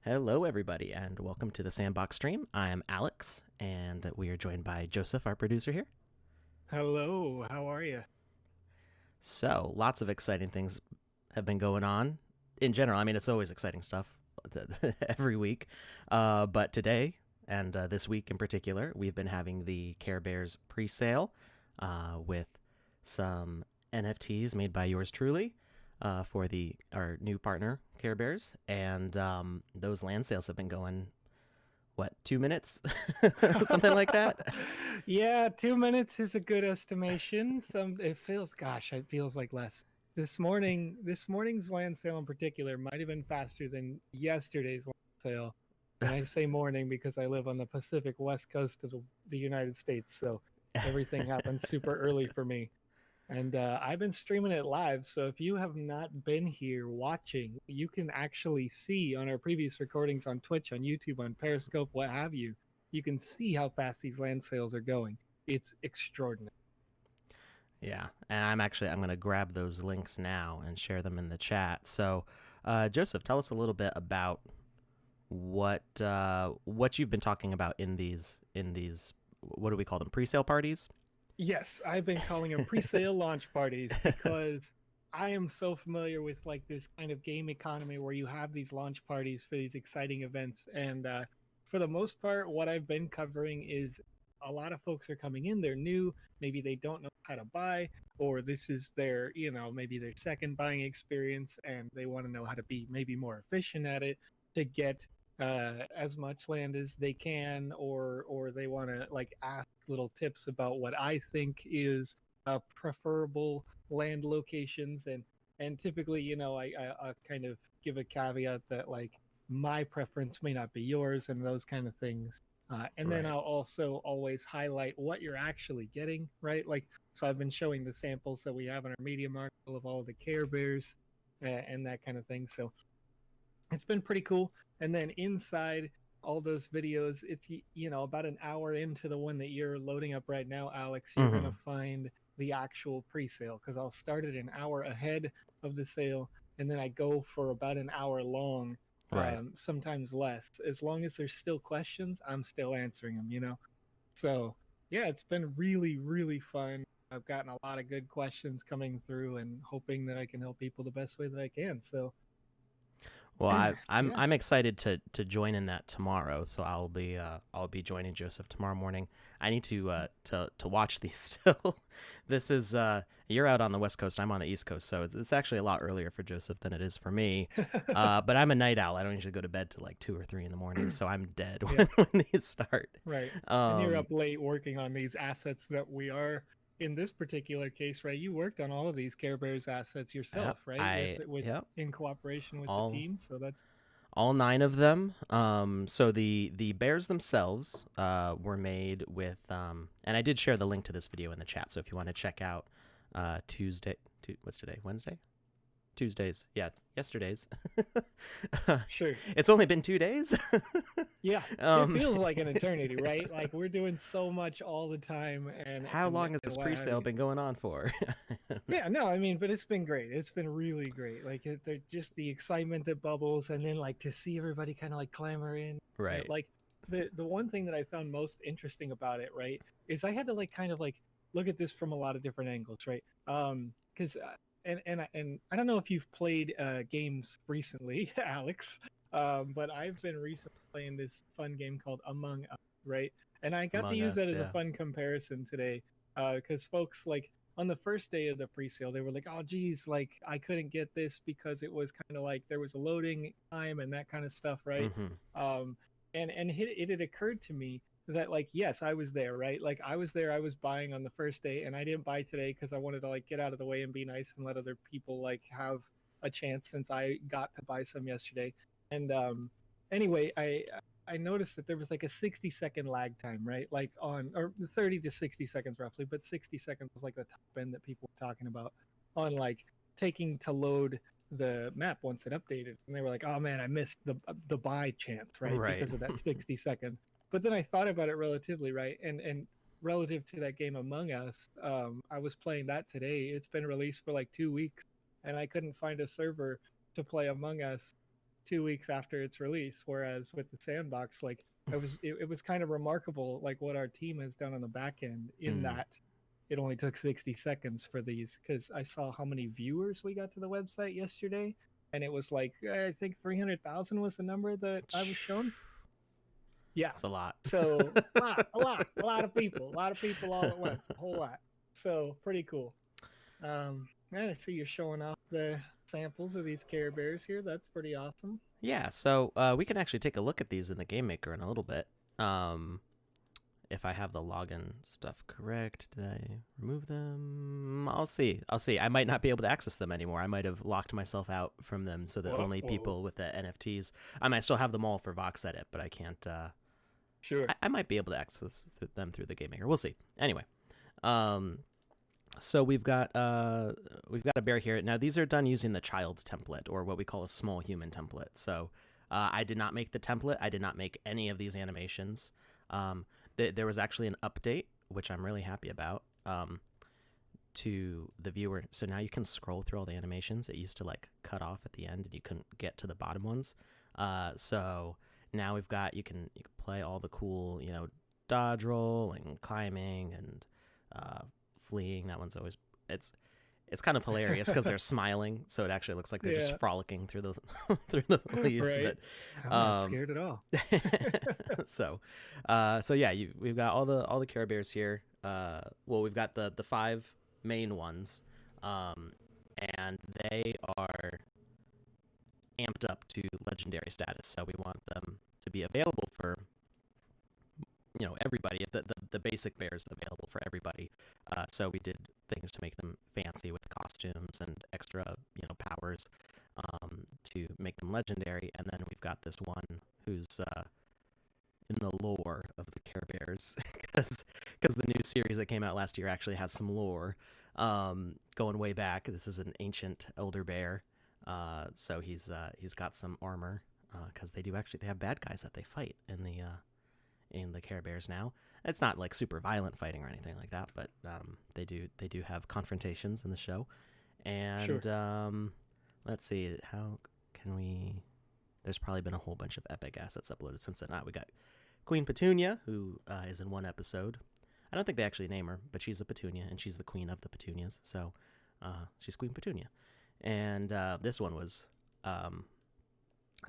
Hello, everybody, and welcome to the Sandbox stream. I am Alex, and we are joined by Joseph, our producer here. Hello, how are you? So, lots of exciting things have been going on in general. I mean, it's always exciting stuff every week. But today, and this week in particular, we've been having the Care Bears pre sale with some NFTs made by yours truly. For our new partner Care Bears, and those land sales have been going 2 minutes, something like that. Yeah, 2 minutes is a good estimation. It feels like less. This morning's land sale in particular might have been faster than yesterday's land sale. And I say morning because I live on the Pacific West Coast of the United States, so everything happens super early for me. And I've been streaming it live. So if you have not been here watching, you can actually see on our previous recordings on Twitch, on YouTube, on Periscope, what have you. You can see how fast these land sales are going. It's extraordinary. Yeah, and I'm going to grab those links now and share them in the chat. So, Joseph, tell us a little bit about what you've been talking about in these what do we call them, pre-sale parties? Yes, I've been calling them pre-sale launch parties because I am so familiar with like this kind of game economy where you have these launch parties for these exciting events. And for the most part, what I've been covering is a lot of folks are coming in, they're new, maybe they don't know how to buy, or this is their, maybe their second buying experience and they want to know how to be maybe more efficient at it to get as much land as they can, or they want to like ask little tips about what I think is preferable land locations. And typically, I kind of give a caveat that like my preference may not be yours and those kind of things. And then Right. I'll also always highlight what you're actually getting, right? Like, so I've been showing the samples that we have in our Medium article of all of the Care Bears and that kind of thing. So it's been pretty cool. And then inside all those videos, it's about an hour into the one that you're loading up right now, Alex, you're Mm-hmm. gonna find the actual pre-sale because I'll start it an hour ahead of the sale, and then I go for about an hour long, Right. sometimes less. As long as there's still questions, I'm still answering them. So yeah, it's been really, really fun. I've gotten a lot of good questions coming through, and hoping that I can help people the best way that I can. So Well, yeah. I'm excited to join in that tomorrow. So I'll be joining Joseph tomorrow morning. I need to watch these still. This is you're out on the West Coast. I'm on the East Coast, so it's actually a lot earlier for Joseph than it is for me. But I'm a night owl. I don't usually go to bed till like 2 or 3 in the morning, so I'm dead Yeah, when these start. right. And you're Um, up late working on these assets that we are in this particular case, right? You worked on all of these Care Bears assets yourself, right? With yep, in cooperation with the all team. So that's all 9 of them. So the bears themselves were made with, and I did share the link to this video in the chat. So if you want to check out what's today? Wednesday? Tuesdays, yeah, yesterday's. sure. It's only been 2 days. Yeah, it um, feels like an eternity, right? Like we're doing so much all the time, and how and long has and this what have pre-sale you. been going on for? Yeah, no, I mean, but it's been great. It's been really great. Like just the excitement that bubbles, and then like to see everybody kind of like clamor in. Right. Like the one thing that I found most interesting about it, right, is I had to like kind of like look at this from a lot of different angles, right? Because and I don't know if you've played games recently, Alex, but I've been recently playing this fun game called Among Us, right? And I got to Among use that Us, as a yeah. fun comparison today, because folks like on the first day of the pre-sale they were like, oh geez, like I couldn't get this because it was kind of like there was a loading time and that kind of stuff, right? Mm-hmm. um and it had occurred to me that like yes, I was there, right? Like I was there, I was buying on the first day, and I didn't buy today because I wanted to like get out of the way and be nice and let other people like have a chance since I got to buy some yesterday. And anyway, I noticed that there was like a 60-second lag time, right? Like on, or 30 to 60 seconds roughly, but 60 seconds was like the top end that people were talking about on like taking to load the map once it updated. And they were like, oh man, I missed the buy chance, right? Right. Because of that 60 second. But then I thought about it relatively, right? And relative to that game Among Us, I was playing that today. It's been released for like 2 weeks, and I couldn't find a server to play Among Us 2 weeks after its release. Whereas with the Sandbox, like it was kind of remarkable, like what our team has done on the back end in that it only took 60 seconds for these, because I saw how many viewers we got to the website yesterday, and it was like I think 300,000 was the number that I was shown. Yeah, it's a lot. So a lot of people all at once, a whole lot. So pretty cool. Man, I see you're showing off the samples of these Care Bears here. That's pretty awesome. Yeah, so we can actually take a look at these in the Game Maker in a little bit. If I have the login stuff correct, did I remove them? I'll see. I might not be able to access them anymore. I might have locked myself out from them so that only people with the NFTs. I might still have them all for VoxEdit, but I can't. Sure. I might be able to access them through the Game Maker. We'll see. Anyway, so we've got a bear here. Now these are done using the child template, or what we call a small human template. So I did not make the template. I did not make any of these animations. There was actually an update, which I'm really happy about, to the viewer. So now you can scroll through all the animations. It used to like cut off at the end and you couldn't get to the bottom ones. So now we've got, you can play all the cool, dodge roll and climbing and fleeing. That one's always, it's kind of hilarious because they're smiling, so it actually looks like they're just frolicking through the through the leaves. Right. But I'm not scared at all. so yeah, we've got all the Care Bears here. Well, we've got the 5 main ones, and they are amped up to legendary status. So we want them to be available for everybody. The basic bears available for everybody. So we did things to make them fancy with costumes and extra powers to make them legendary. And then we've got this one who's in the lore of the Care Bears, because the new series that came out last year actually has some lore going way back. This is an ancient elder bear, so he's got some armor, because they have bad guys that they fight in the Care Bears now. It's not like super violent fighting or anything like that, but they do have confrontations in the show. And sure. Let's see, how can we? There's probably been a whole bunch of epic assets uploaded since then. We got Queen Petunia, who is in one episode. I don't think they actually name her, but she's a Petunia, and she's the queen of the Petunias. So she's Queen Petunia. And this one was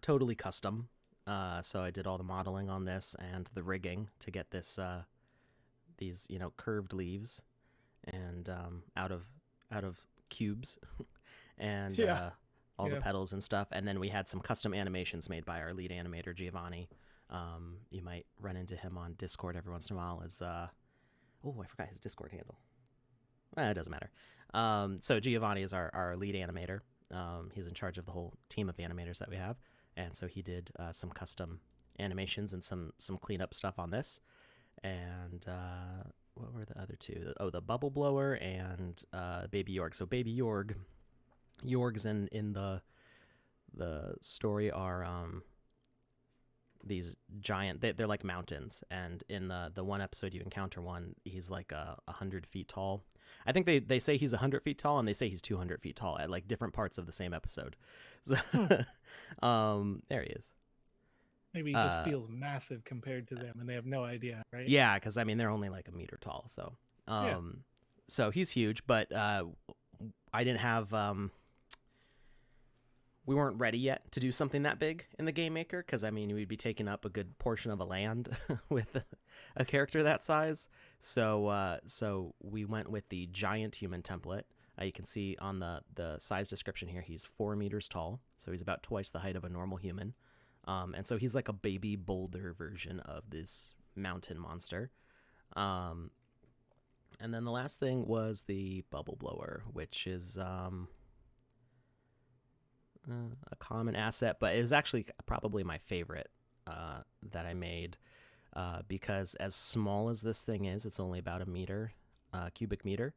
totally custom. So I did all the modeling on this and the rigging to get this these curved leaves and out of cubes and all the petals and stuff. And then we had some custom animations made by our lead animator Giovanni. You might run into him on Discord every once in a while as I forgot his Discord handle. It doesn't matter. So Giovanni is our lead animator. He's in charge of the whole team of animators that we have. And so he did some custom animations and some cleanup stuff on this. And what were the other two? The bubble blower and Baby Yorg. So Baby Yorgs in the story are these giant. They're like mountains. And in the one episode you encounter one, he's like 100 feet tall. I think they say he's 100 feet tall, and they say he's 200 feet tall at like different parts of the same episode. So, there he is. Maybe he just feels massive compared to them, and they have no idea, right? Yeah, because they're only like a meter tall. So, so he's huge. But I didn't have. We weren't ready yet to do something that big in the Game Maker, because we'd be taking up a good portion of a land with a character that size. So we went with the giant human template. You can see on the size description here, he's 4 meters tall, so he's about twice the height of a normal human. And so he's like a baby boulder version of this mountain monster. And then the last thing was the bubble blower, which is a common asset, but it was actually probably my favorite that I made, because as small as this thing is, it's only about a meter, cubic meter.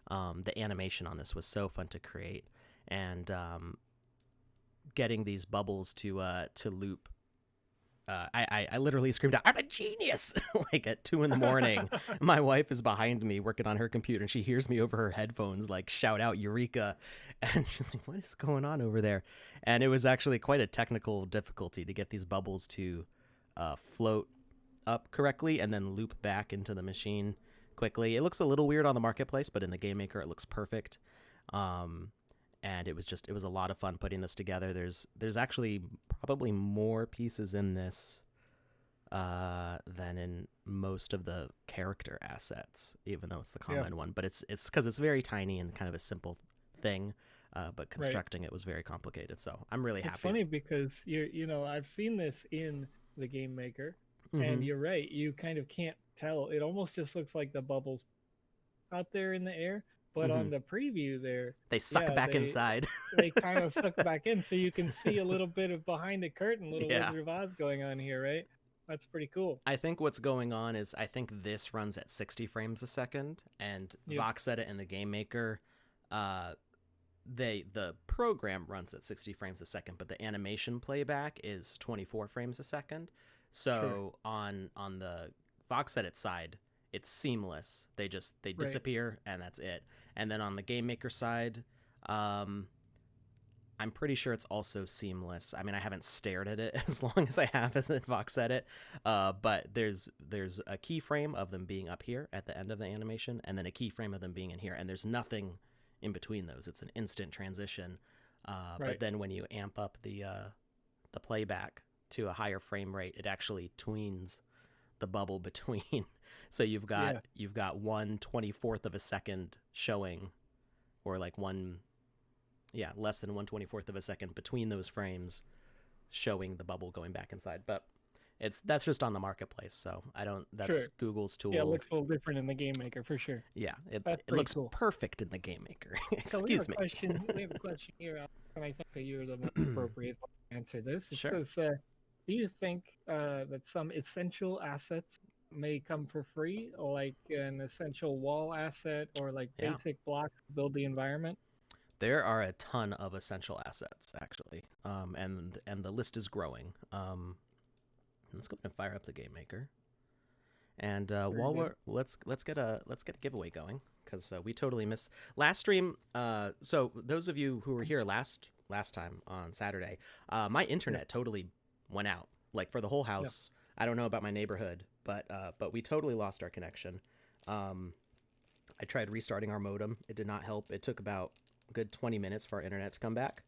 The animation on this was so fun to create, and getting these bubbles to loop I literally screamed out, "I'm a genius!" like at 2 a.m. My wife is behind me working on her computer, and she hears me over her headphones like shout out "Eureka!" And she's like, "What is going on over there?" And it was actually quite a technical difficulty to get these bubbles to float up correctly and then loop back into the machine quickly. It looks a little weird on the marketplace, but in the game maker it looks perfect. And it was a lot of fun putting this together. There's actually probably more pieces in this than in most of the character assets, even though it's the common one. But it's because it's very tiny and kind of a simple thing. But constructing it was very complicated. So I'm really happy. It's funny because I've seen this in the game maker, and you're right. You kind of can't tell. It almost just looks like the bubbles out there in the air. But on the preview there, they suck back inside. They kind of suck back in, so you can see a little bit of behind the curtain, little Wizard of Oz going on here, right? That's pretty cool. I think what's going on is I think this runs at 60 frames a second, and VoxEdit and the Game Maker, the program runs at 60 frames a second, but the animation playback is 24 frames a second. So on the VoxEdit side, it's seamless. They disappear and that's it. And then on the Game Maker side, I'm pretty sure it's also seamless. I mean, I haven't stared at it as long as I have as in VoxEdit, but there's a keyframe of them being up here at the end of the animation, and then a keyframe of them being in here, and there's nothing in between those. It's an instant transition. But then when you amp up the playback to a higher frame rate, it actually tweens the bubble between. So you've got 1/24 of a second showing, or like less than 1/24 of a second between those frames showing the bubble going back inside. But that's just on the marketplace, so that's Google's tool. Yeah, it looks a little different in the Game Maker for sure. Yeah, it looks perfect in the Game Maker. Excuse me. We have a question here, and I think that you're the most appropriate one to answer this. It says, do you think that some essential assets may come for free, like an essential wall asset or like basic blocks to build the environment? There are a ton of essential assets, actually, and the list is growing. Let's go ahead and fire up the Game Maker, and let's get a giveaway going, because we totally missed last stream. So those of you who were here last time on Saturday, my internet totally went out, like for the whole house. I don't know about my neighborhood, but we totally lost our connection. I tried restarting our modem. It did not help. It took about a good 20 minutes for our internet to come back.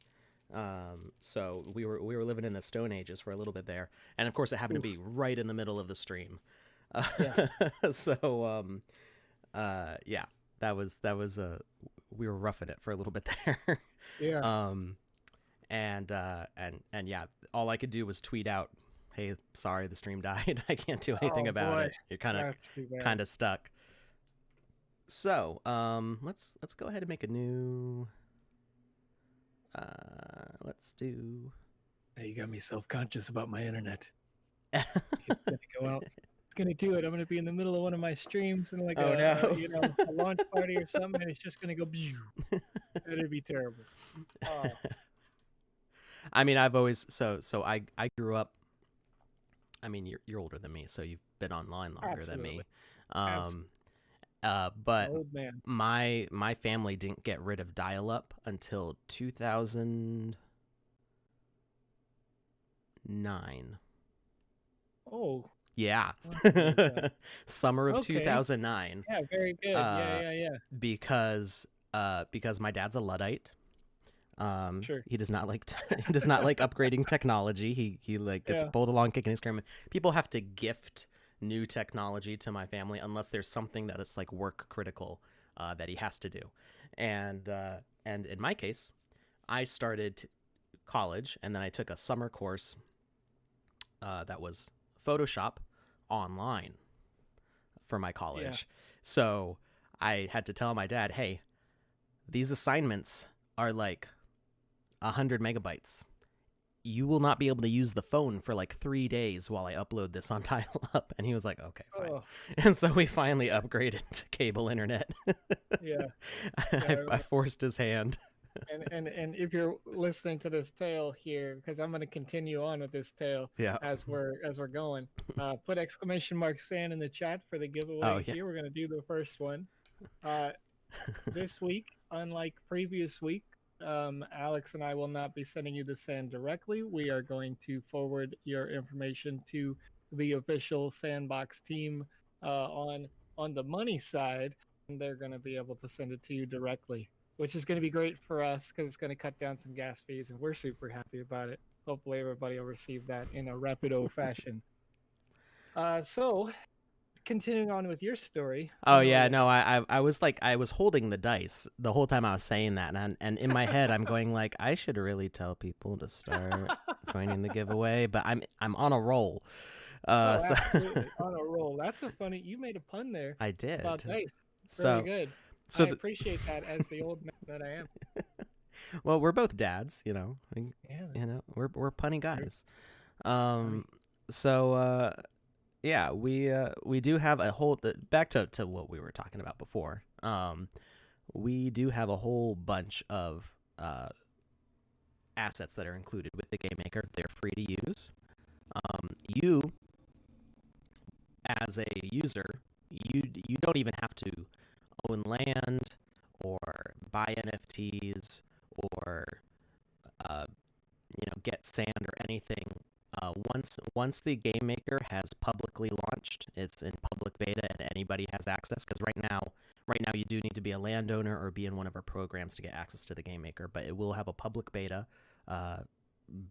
So we were living in the Stone Ages for a little bit there, and of course it happened to be right in the middle of the stream. So that was we were roughing it for a little bit there. And all I could do was tweet out, "Hey, sorry, the stream died. I can't do anything about it." You're kind of stuck. So let's go ahead and make a new. Let's do. Hey, you got me self-conscious about my internet. It's gonna go out. It's gonna do it. I'm gonna be in the middle of one of my streams and like a launch party or something, and it's just gonna go. That'd be terrible. I mean, I've always I grew up. I mean, you're older than me, so you've been online longer than me. But my family didn't get rid of dial-up until 2009. Oh. Yeah. Summer of 2009. Yeah, very good. Yeah. Because my dad's a Luddite. He does not like upgrading technology. He like gets pulled along kicking and screaming. People have to gift new technology to my family unless there's something that is like work critical that he has to do. And in my case, I started college and then I took a summer course that was Photoshop online for my college. So I had to tell my dad, "Hey, these assignments are like 100 megabytes. You will not be able to use the phone for like 3 days while I upload this on dial-up." And he was like, "Okay, fine." And so we finally upgraded to cable internet. I forced his hand. And if you're listening to this tale here, because I'm going to continue on with this tale Yeah. as we're going, put exclamation mark Sand in the chat for the Oh giveaway yeah. here. We're going to do the first one. Uh, this week, unlike previous week, Alex and I will not be sending you the sand directly. We are going to forward your information to the official Sandbox team on the money side, and they're going to be able to send it to you directly, which is going to be great for us because it's going to cut down some gas fees, and we're super happy about it. Hopefully, everybody will receive that in a rapido fashion. So, continuing on with your story. Oh yeah, no, I was like I was holding the dice the whole time I was saying that, and in my head I'm going like I should really tell people to start joining the giveaway, but I'm on a roll. Oh, So absolutely. On a roll. That's a funny. You made a pun there I did. about dice. Very So good. so I appreciate that as the old man that I am. well, we're both dads, you know. Yeah. We're punny guys. Funny. So yeah, we do have a whole back to what we were talking about before. We do have a whole bunch of assets that are included with the game maker. They're free to use. You as a user, you don't even have to own land or buy NFTs or get sand or anything. Once the game maker has publicly launched, it's in public beta and anybody has access. Because right now you do need to be a landowner or be in one of our programs to get access to the game maker. But it will have a public beta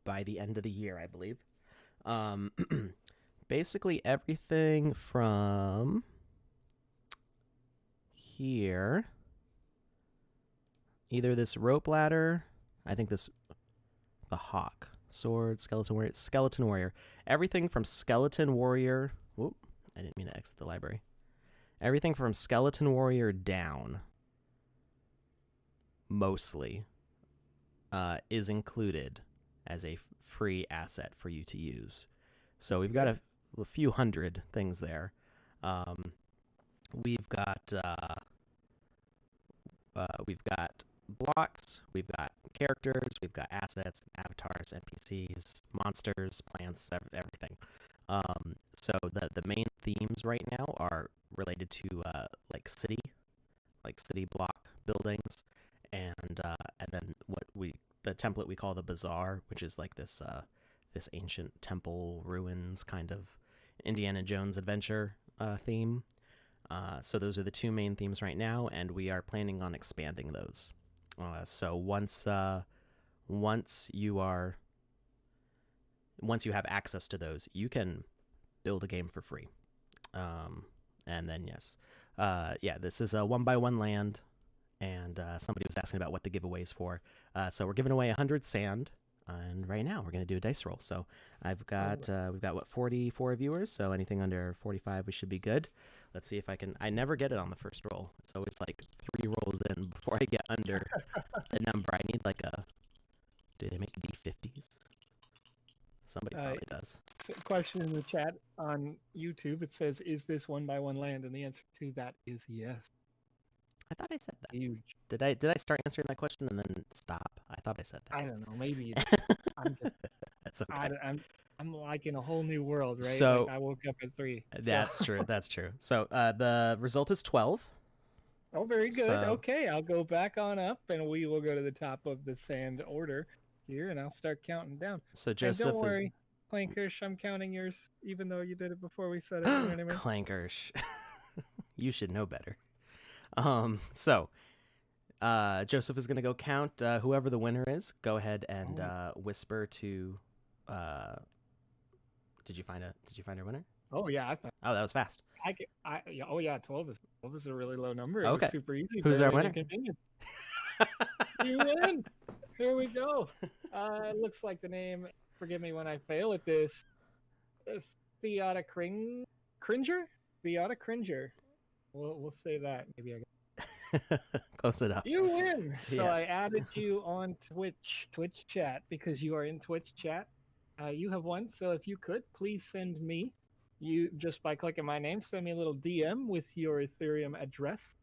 by the end of the year, I believe. Basically everything from here, either this rope ladder, I think the hawk, sword, skeleton warrior, everything from skeleton warrior. Whoop! I didn't mean to exit the library. Everything from skeleton warrior down, mostly, is included as a free asset for you to use. So we've got a few hundred things there. We've got blocks, we've got characters, we've got assets, avatars, NPCs, monsters, plants, everything. So the main themes right now are related to like city block buildings, and then the template we call the bazaar, which is like this ancient temple ruins kind of Indiana Jones adventure theme. So those are the two main themes right now, and we are planning on expanding those. So once you have access to those, you can build a game for free. And then this is a 1x1 land, and somebody was asking about what the giveaway is for. So we're giving away 100 sand, and right now we're gonna do a dice roll. So we've got 44 viewers, so anything under 45 we should be good. Let's see if I can. I never get it on the first roll. It's always like 3 rolls in before I get under a number. I need like a. Do they make D50s? Somebody probably does. Question in the chat on YouTube. It says, "Is this 1x1 land?" And the answer to that is yes. I thought I said that. Huge. Did I start answering that question and then stop? I thought I said that. I don't know. Maybe I'm just. That's okay. I'm like in a whole new world, right? So like I woke up at 3. That's true. That's true. So the result is 12. Oh, very good. So, okay, I'll go back on up, and we will go to the top of the sand order here, and I'll start counting down. So Joseph, and don't worry, Clankersh, I'm counting yours, even though you did it before we said it. You know what I mean? Clankersh, you should know better. So Joseph is gonna go count whoever the winner is. Go ahead and whisper to. Did you find a winner? Oh yeah. Oh, that was fast. 12 is a really low number. It okay. was super easy. Who's our winner? You win. Here we go. It looks like the name. Forgive me when I fail at this. Theata Cringer. Theata Cringer. We'll say that. Maybe I got. Close enough. You win. So yes. I added you on Twitch chat because you are in Twitch chat. You have won. So if you could, please send me. You just by clicking my name, send me a little DM with your Ethereum address.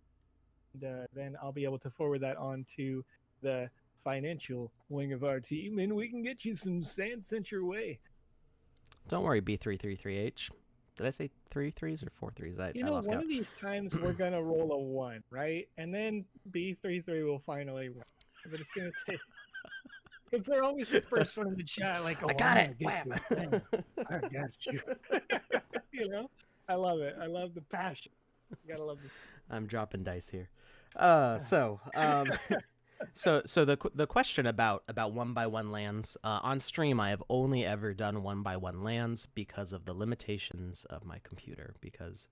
And then I'll be able to forward that on to the financial wing of our team, and we can get you some sand sent your way. Don't worry, B333H. Did I say 3 threes or 4 threes? I lost One count. of these times we're gonna roll a 1, right? And then B33 will finally win. But it's gonna take, because they're always the first one in the chat, like, I "Oh, I'm got it. gonna get Wham. you, man. I got you." You know, I love it. I love the passion. You gotta love I'm dropping dice here. the. So the question about 1x1 lands on stream, I have only ever done 1x1 lands because of the limitations of my computer. Because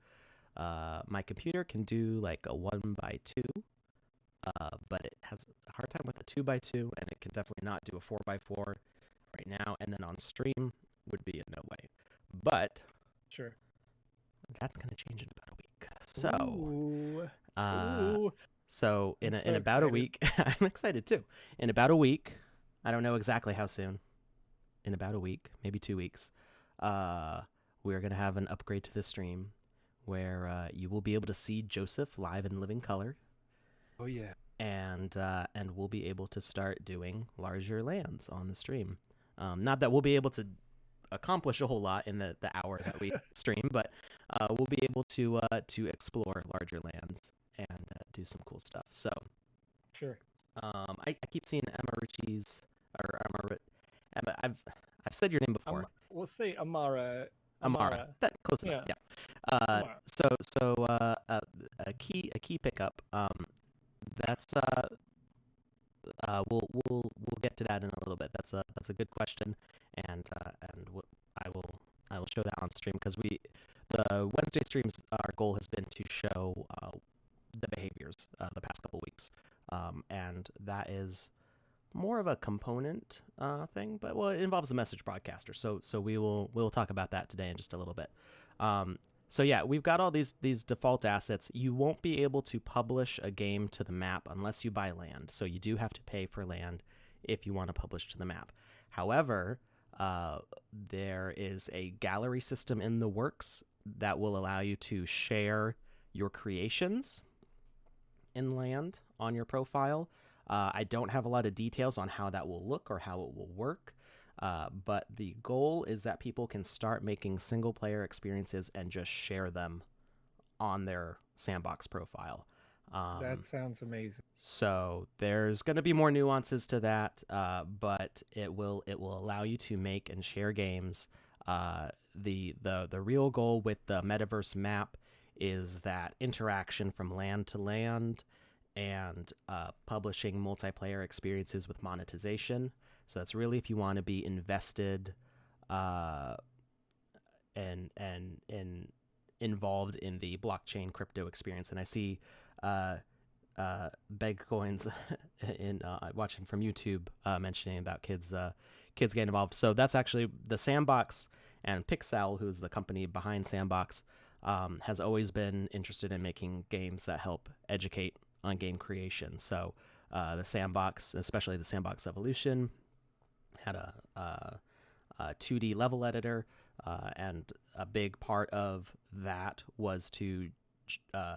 my computer can do like a 1x2, but it has a hard time with a 2x2, and it can definitely not do a 4x4 right now. And then on stream would be a no way. But Sure. that's gonna change in about a week. So. Ooh. Uh, Ooh. So in I'm so about a excited. week, I'm excited too. In about a week, I don't know exactly how soon. In about a week, maybe 2 weeks, we're gonna have an upgrade to the stream where you will be able to see Joseph live in living color, Oh yeah. and we'll be able to start doing larger lands on the stream. Not that we'll be able to accomplish a whole lot in the hour that we stream, but we'll be able to explore larger lands and do some cool stuff. So Sure. I keep seeing Emma Ritchie's or Emma. I've said your name before. We'll say Amara. Amara. That close enough. Yeah. Yeah. Amara. A key pickup. That's we'll get to that in a little bit. That's a good question, and I will show that on stream because the Wednesday streams, our goal has been to show the behaviors the past couple weeks, and that is more of a component thing, but well, it involves a message broadcaster. So we'll talk about that today in just a little bit. So yeah, we've got all these default assets. You won't be able to publish a game to the map unless you buy land. So you do have to pay for land if you want to publish to the map. However, there is a gallery system in the works that will allow you to share your creations in land on your profile. I don't have a lot of details on how that will look or how it will work. But the goal is that people can start making single player experiences and just share them on their Sandbox profile. That sounds amazing. So there's going to be more nuances to that, but it will allow you to make and share games. The real goal with the metaverse map is that interaction from land to land and publishing multiplayer experiences with monetization. So that's really if you want to be invested and involved in the blockchain crypto experience. And I see Beg Coins in watching from YouTube mentioning about kids getting involved. So that's actually the Sandbox, and Pixel, who's the company behind Sandbox, has always been interested in making games that help educate on game creation. So the Sandbox, especially the Sandbox Evolution, had a 2D level editor, and a big part of that was to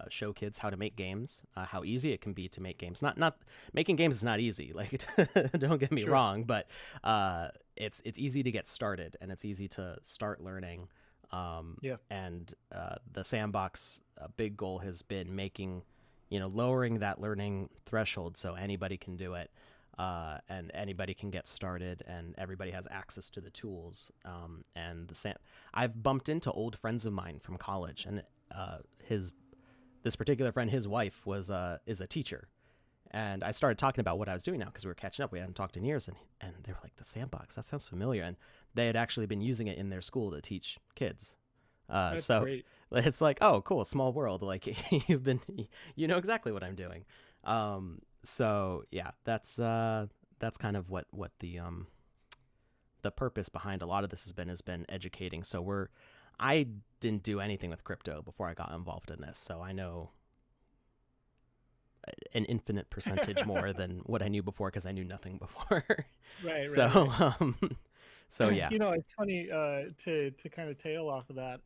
show kids how to make games, how easy it can be to make games. Not making games is not easy. Like, don't get me wrong, but it's easy to get started, and it's easy to start learning. And the Sandbox, a big goal has been making, lowering that learning threshold so anybody can do it. And anybody can get started, and everybody has access to the tools. And I've bumped into old friends of mine from college, and this particular friend, his wife is a teacher, and I started talking about what I was doing now because we were catching up. We hadn't talked in years, and they were like, "The Sandbox, that sounds familiar," and they had actually been using it in their school to teach kids. That's so great. It's like, oh, cool, small world. Like you know exactly what I'm doing. So yeah, that's kind of what the purpose behind a lot of this has been educating. So I didn't do anything with crypto before I got involved in this, so I know an infinite percentage more than what I knew before because I knew nothing before. Right. So yeah. It's funny to kind of tail off of that.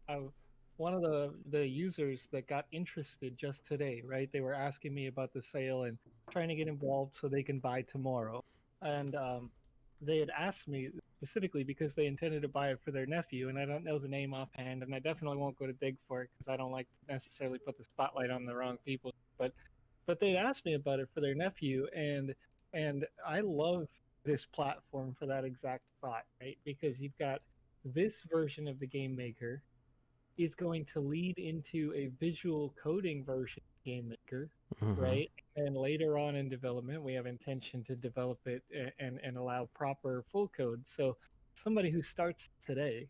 One of the users that got interested just today, right? They were asking me about the sale and trying to get involved so they can buy tomorrow. and they had asked me specifically because they intended to buy it for their nephew, and I don't know the name offhand, and I definitely won't go to dig for it because I don't like to necessarily put the spotlight on the wrong people. But they'd asked me about it for their nephew, and I love this platform for that exact thought, right? Because you've got this version of the game maker is going to lead into a visual coding version of game maker, Mm-hmm. right? And later on in development, we have intention to develop it and allow proper full code. So somebody who starts today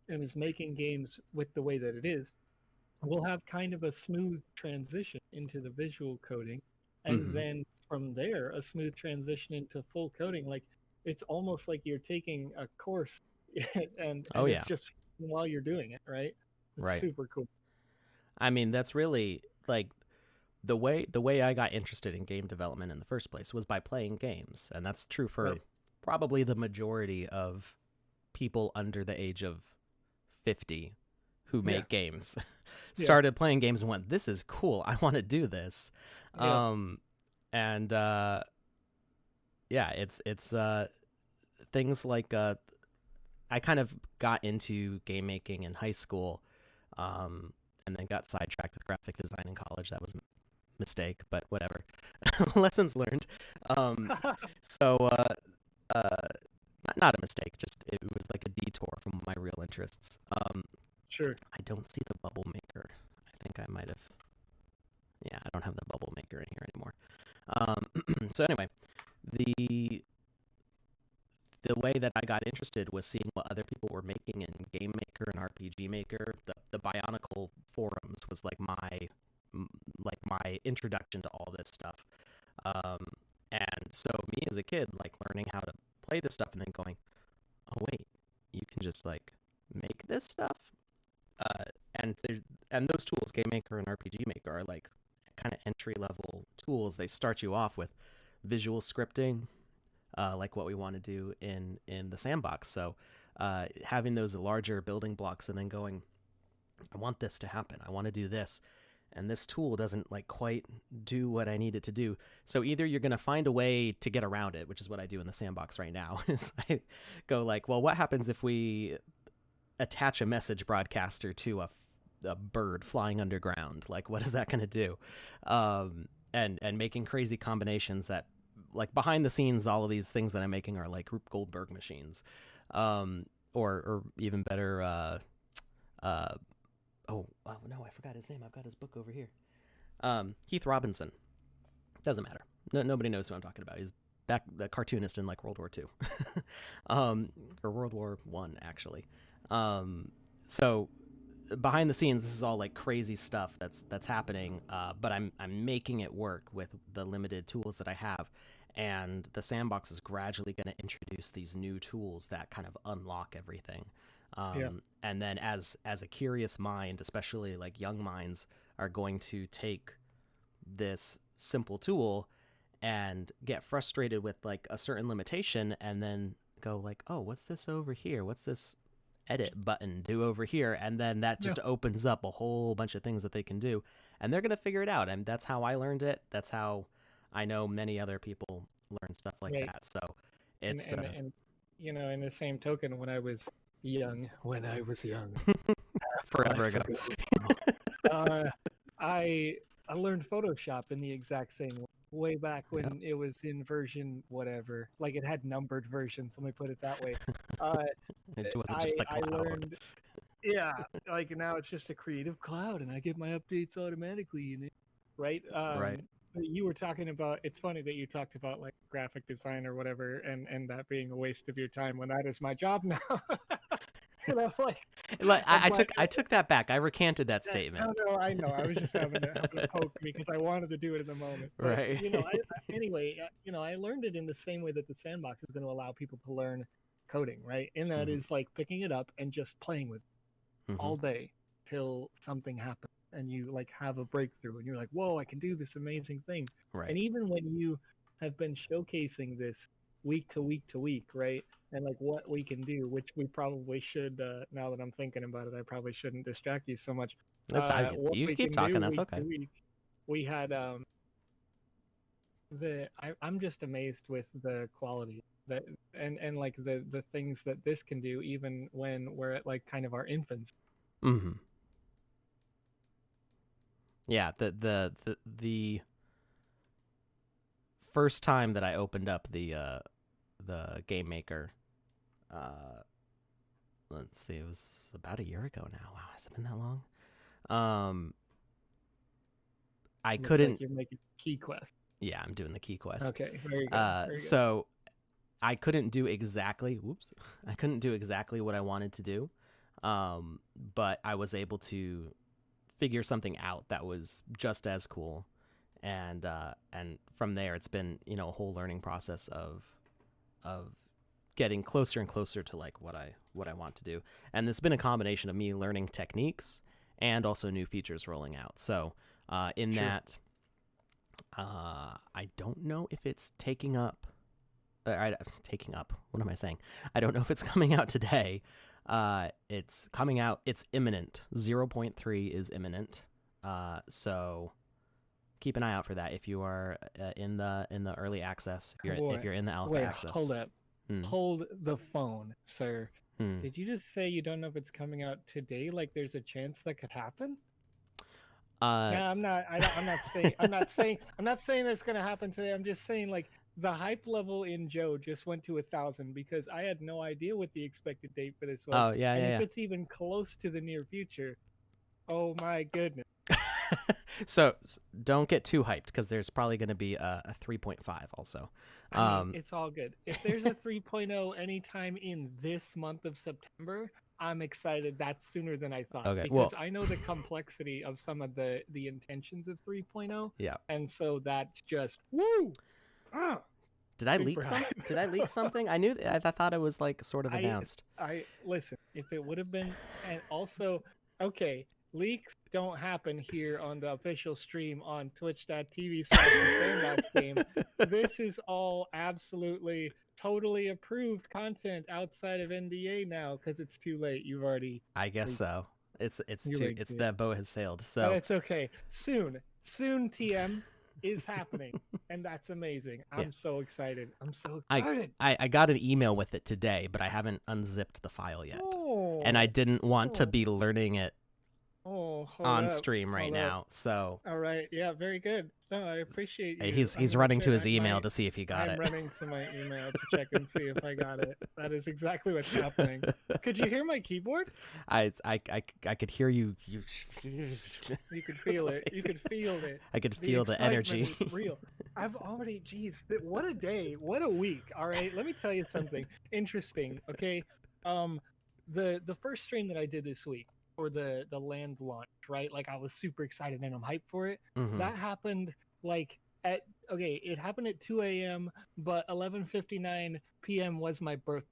and is making games with the way that it is will have kind of a smooth transition into the visual coding, and Mm-hmm. then from there a smooth transition into full coding. Like it's almost like you're taking a course Oh and it's yeah. just while you're doing it, right? It's Right. super cool. I mean, that's really like the way I got interested in game development in the first place was by playing games, and that's true for Right. probably the majority of people under the age of 50 who Yeah. make games. Yeah. Started playing games and went, this is cool, I want to do this. Yeah. um and yeah, it's things like I kind of got into game making in high school, um and then got sidetracked with graphic design in college. That was a mistake, but whatever. Lessons learned. um so not a mistake, just it was like a detour from my real interests. Sure. I don't see the bubble maker. I think I might have. Yeah, I don't have the bubble maker in here anymore. So anyway, the the way that I got interested was seeing what other people were making in Game Maker and RPG Maker. The Bionicle forums was like my introduction to all this stuff. Um, and so me as a kid, like learning how to play this stuff and then going, oh wait, you can just like make this stuff. Uh, and there's and those tools, Game Maker and RPG Maker, are like kind of entry level tools. They start you off with visual scripting, like what we want to do in the Sandbox. So having those larger building blocks and then going, I want this to happen. I want to do this. And this tool doesn't like quite do what I need it to do. So either you're going to find a way to get around it, which is what I do in the Sandbox right now. Is I go like, well, what happens if we attach a message broadcaster to a bird flying underground? Like, what is that going to do? And making crazy combinations that, like, behind the scenes, all of these things that I'm making are like Rube Goldberg machines, or even better. Oh no, I forgot his name. I've got his book over here. Keith Robinson. Doesn't matter. Nobody knows who I'm talking about. He's back the cartoonist in like World War II, or World War One actually. So behind the scenes, this is all like crazy stuff that's happening. But I'm making it work with the limited tools that I have, and the Sandbox is gradually going to introduce these new tools that kind of unlock everything. Yeah. And then as a curious mind, especially like young minds, are going to take this simple tool and get frustrated with like a certain limitation and then go like, oh, what's this over here? What's this edit button do over here? And then that Yeah. just opens up a whole bunch of things that they can do, and they're going to figure it out. And that's how I learned it. That's how I know many other people learn stuff like Right. that. So And it's and and you know, in the same token, when I was young, forever life ago. ago, uh, I I learned Photoshop in the exact same way back Yeah. when it was in version whatever, like it had numbered versions. Let me put it that way. Uh, It wasn't I just the I cloud. learned, yeah, like now it's just a creative cloud, and I get my updates automatically in it, right? Right. But you were talking about. It's funny that you talked about like graphic design or whatever, and that being a waste of your time when that is my job now. And Like I'm like, I took that back. I recanted that no, statement. no, I know. I was just having a poke because I wanted to do it in the moment. But Right. anyway, I learned it in the same way that the Sandbox is going to allow people to learn coding, right? And that Hmm. is like picking it up and just playing with it Hmm. all day till something happens and you like have a breakthrough and you're like, whoa, I can do this amazing thing. Right. And even when you have been showcasing this week to week to week, right? And like what we can do, which we probably should, now that I'm thinking about it, I probably shouldn't distract you so much. That's I. What You we keep can do talking. That's week to okay. week, we had I'm just amazed with the quality that and like the things that this can do, even when we're at like kind of our infants. Mm-hmm. Yeah, the first time that I opened up the game maker, uh, let's see, it was about a year ago now. Wow, has it been that long? Um, I Looks like couldn't. you're making key quest. Yeah, I'm doing the key quest. Okay, very good, very good. So I couldn't do exactly. Whoops, I couldn't do exactly what I wanted to do, but I was able to figure something out that was just as cool, and from there it's been a whole learning process of getting closer and closer to like what I want to do, and it's been a combination of me learning techniques and also new features rolling out. So in Sure. that, I don't know if it's taking up. Taking up. What am I saying? I don't know if it's coming out today. It's coming out. It's imminent. 0.3 is imminent. So keep an eye out for that if you are in the early access. If you're in the alpha access. Hold up. Hold the phone, sir. Did you just say you don't know if it's coming out today? Like there's a chance that could happen? No, I'm not. I'm not saying. I'm not saying that's gonna happen today. I'm just saying like the hype level in Joe just went to 1,000 because I had no idea what the expected date for this was. Oh yeah, and yeah. if it's even close to the near future, oh my goodness. So don't get too hyped because there's probably going to be a 3.5 also. I mean, it's all good. If there's a 3.0 anytime in this month of September, I'm excited. That's sooner than I thought. Okay, because I know the complexity of some of the intentions of 3.0. Yeah. And so that's just woo. Did I leak something? Did I leak something? I knew. I thought it was like sort of announced. I listen. If it would have been, and also, okay, leaks don't happen here on the official stream on twitch.tv/Sandbox game. This is all absolutely, totally approved content outside of NDA now because it's too late. You've already. I guess so. It's that boat has sailed. So. But it's okay. Soon, TM is happening, and that's amazing. I'm so excited. I'm so excited. I got an email with it today, but I haven't unzipped the file yet, and I didn't want to be learning it on stream right now. So all right, yeah, very good. No, I appreciate you. He's running to his email to see if he got it. I'm running to my email to check and see if I got it. That is exactly what's happening. Could you hear my keyboard? I could hear you. You could feel it. You could feel it. I could feel the energy. Real. I've already. Geez, what a day! What a week! All right, let me tell you something interesting. Okay, the first stream that I did this week, or the land launch, right? Like I was super excited and I'm hyped for it. Mm-hmm. That happened like it happened at 2 a.m. but 11:59 p.m. was my birthday,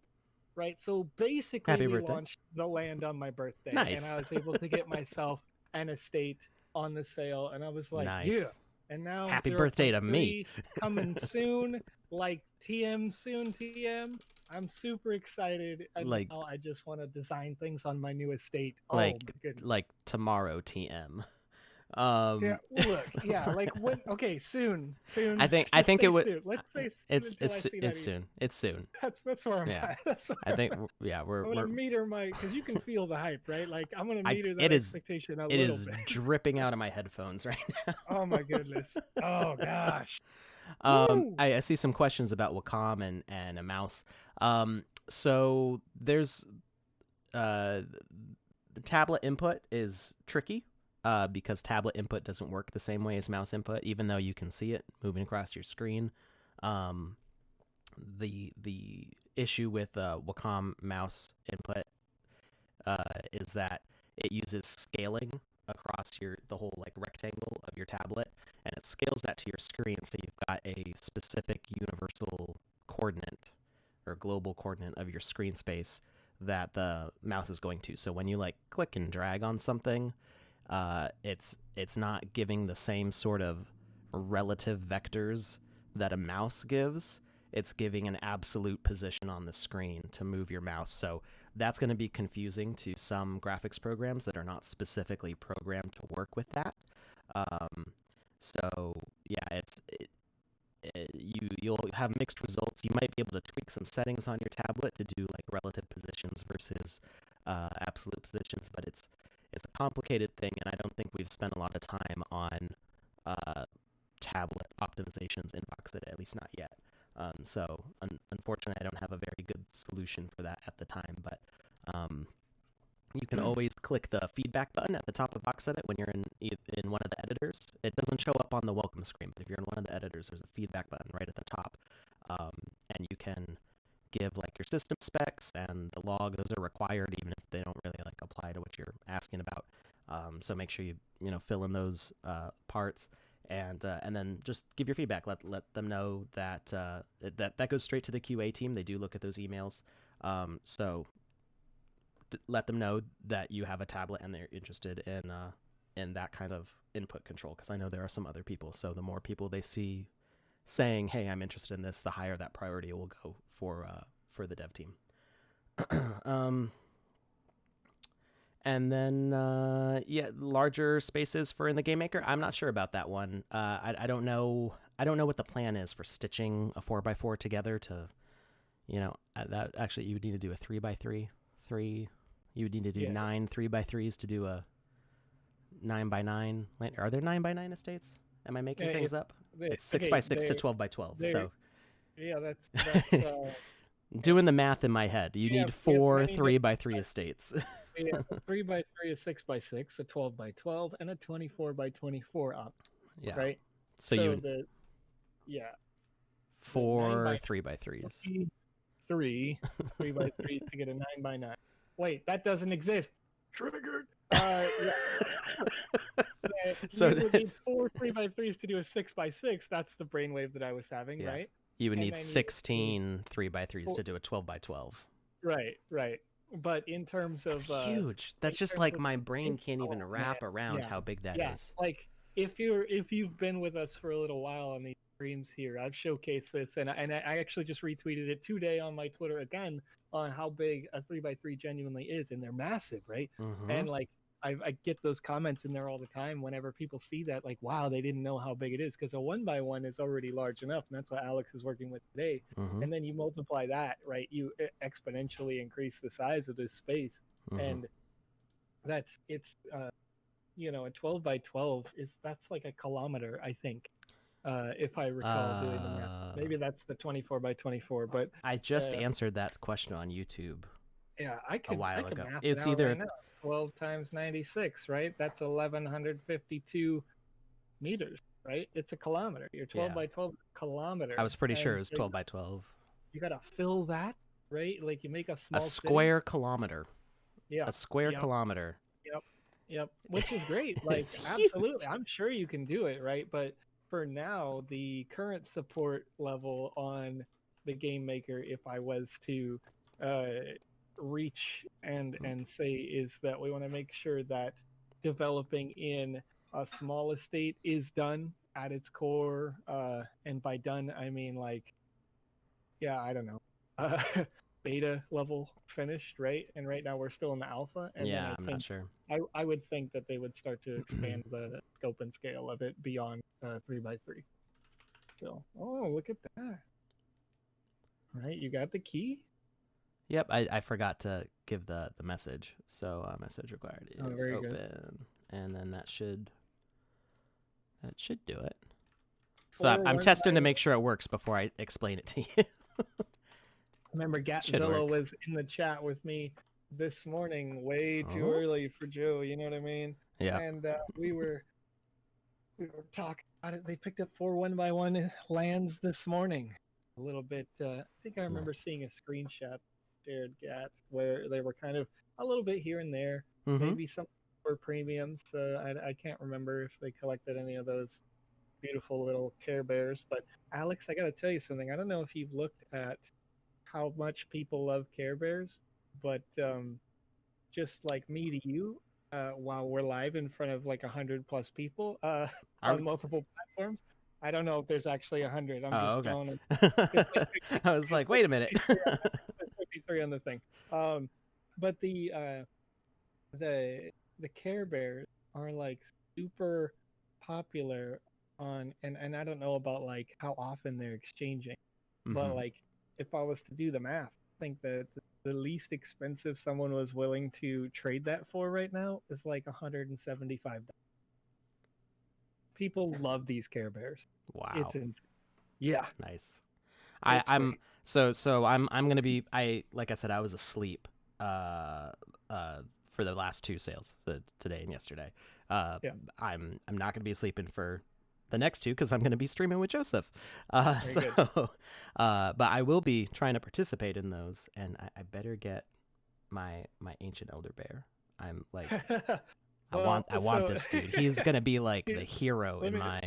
right? So basically we launched the land on my birthday. Nice. And I was able to get myself an estate on the sale, and I was like, nice. Yeah. And now happy birthday to me. Coming soon, like TM soon, TM. I'm super excited. Like, I just want to design things on my new estate. Like tomorrow, TM. Yeah, look, yeah, like when? Okay, soon. I think it would. Let's say it's soon. It's soon. That's where I'm at. That's where I think we're gonna meter my, because you can feel the hype, right? Like I'm gonna meter that expectation a little bit. It is dripping out of my headphones right now. Oh my goodness. Oh gosh. I see some questions about Wacom and a mouse. So there's the tablet input is tricky because tablet input doesn't work the same way as mouse input, even though you can see it moving across your screen. The issue with Wacom mouse input is that it uses scaling across the whole like rectangle of your tablet, and it scales that to your screen, so you've got a specific universal coordinate or global coordinate of your screen space that the mouse is going to. So when you like click and drag on something, it's not giving the same sort of relative vectors that a mouse gives. It's giving an absolute position on the screen to move your mouse. So that's going to be confusing to some graphics programs that are not specifically programmed to work with that. So yeah, you'll have mixed results. You might be able to tweak some settings on your tablet to do like relative positions versus absolute positions, but it's a complicated thing, and I don't think we've spent a lot of time on tablet optimizations in VoxEdit, at least not yet. So unfortunately, I don't have a very good solution for that at the time, but you can always click the feedback button at the top of VoxEdit when you're in one of the editors. It doesn't show up on the welcome screen, but if you're in one of the editors, there's a feedback button right at the top, and you can give like your system specs and the log. Those are required, even if they don't really like apply to what you're asking about. So make sure you fill in those parts. And then just give your feedback. Let them know that that goes straight to the QA team. They do look at those emails. So let them know that you have a tablet and they're interested in that kind of input control, because I know there are some other people. So the more people they see saying, "Hey, I'm interested in this," the higher that priority will go for the dev team. And then, larger spaces for in the Game Maker. I'm not sure about that one. I don't know. I don't know what the plan is for stitching a 4x4 together to, that actually you would need to do a 3x3. You would need to do 9 3x3s to do a 9x9. Are there 9x9 estates? Am I making things up? It's 6x6 to 12x12. So yeah, that's doing the math in my head. You need 4 3x3 estates. Yeah, a 3x3, a 6x6, a 12x12, and a 24x24 up. Yeah. Right. So you 4 3x3s. 3 3x3s to get a 9x9. Wait, that doesn't exist. Triggered. So you would need 4 3x3s to do a 6x6. That's the brainwave that I was having, right? You would need 16 3x3s to do a 12x12. Right. But in terms of that's huge. That's just like my brain can't even wrap around how big that is. Like if you've been with us for a little while on these streams here, I've showcased this, and I actually just retweeted it today on my Twitter again on how big a 3x3 genuinely is, and they're massive, right? Mm-hmm. And like I get those comments in there all the time whenever people see that, like, wow, they didn't know how big it is, because a 1x1 is already large enough, and that's what Alex is working with today. Mm-hmm. And then you multiply that, right? You exponentially increase the size of this space, and it's a 12x12 that's like a kilometer, I think, if I recall doing the math. Maybe that's the 24x24, but I just answered that question on YouTube. Yeah, I could ago. Math it's it out either right now. 12 times 96, right? That's 1152 meters, right? It's a kilometer. You're 12x12 kilometer. I was pretty sure it was 12x12. You gotta fill that, right? Like you make a square kilometer. Yeah, a square kilometer. Yep. Which is great. Like absolutely, I'm sure you can do it, right? But for now, the current support level on the Game Maker, if I was to reach and say, is that we want to make sure that developing in a small estate is done at its core, and by done I mean like I don't know, beta level finished, right? And right now we're still in the alpha, and then I'm not sure. I would think that they would start to expand the scope and scale of it beyond 3x3. So look at that, right? You got the key. Yep, I forgot to give the message. So message required is open, good. And then that should do it. So I'm testing to make sure it works before I explain it to you. Remember, Gatzilla was in the chat with me this morning, way too early for Joe. You know what I mean? Yeah. And we were talking about it. They picked up 4 1x1 lands this morning. A little bit. I think I remember seeing a screenshot. Shared Gats where they were kind of a little bit here and there, maybe some were premiums. I can't remember if they collected any of those beautiful little Care Bears. But Alex, I got to tell you something. I don't know if you've looked at how much people love Care Bears, but just like me to you, while we're live in front of like 100+ people on multiple platforms. I don't know if there's actually 100. I'm just going. I was like, wait a minute. 53 on the thing. But the Care Bears are like super popular on, and I don't know about like how often they're exchanging, but Hmm. like if I was to do the math, I think that the least expensive someone was willing to trade that for right now is like $175. People love these Care Bears. It's Wow. insane. Yeah, Nice. it's I'm great. so I'm gonna be like I said, I was asleep uh for the last two sales, today and yesterday. Uh Yeah, I'm not gonna be sleeping for the next two because I'm gonna be streaming with Joseph. very So good. but I will be trying to participate in those, and I better get my ancient elder bear. I'm like Well, I want so this dude. He's gonna be like the here, hero let in me. my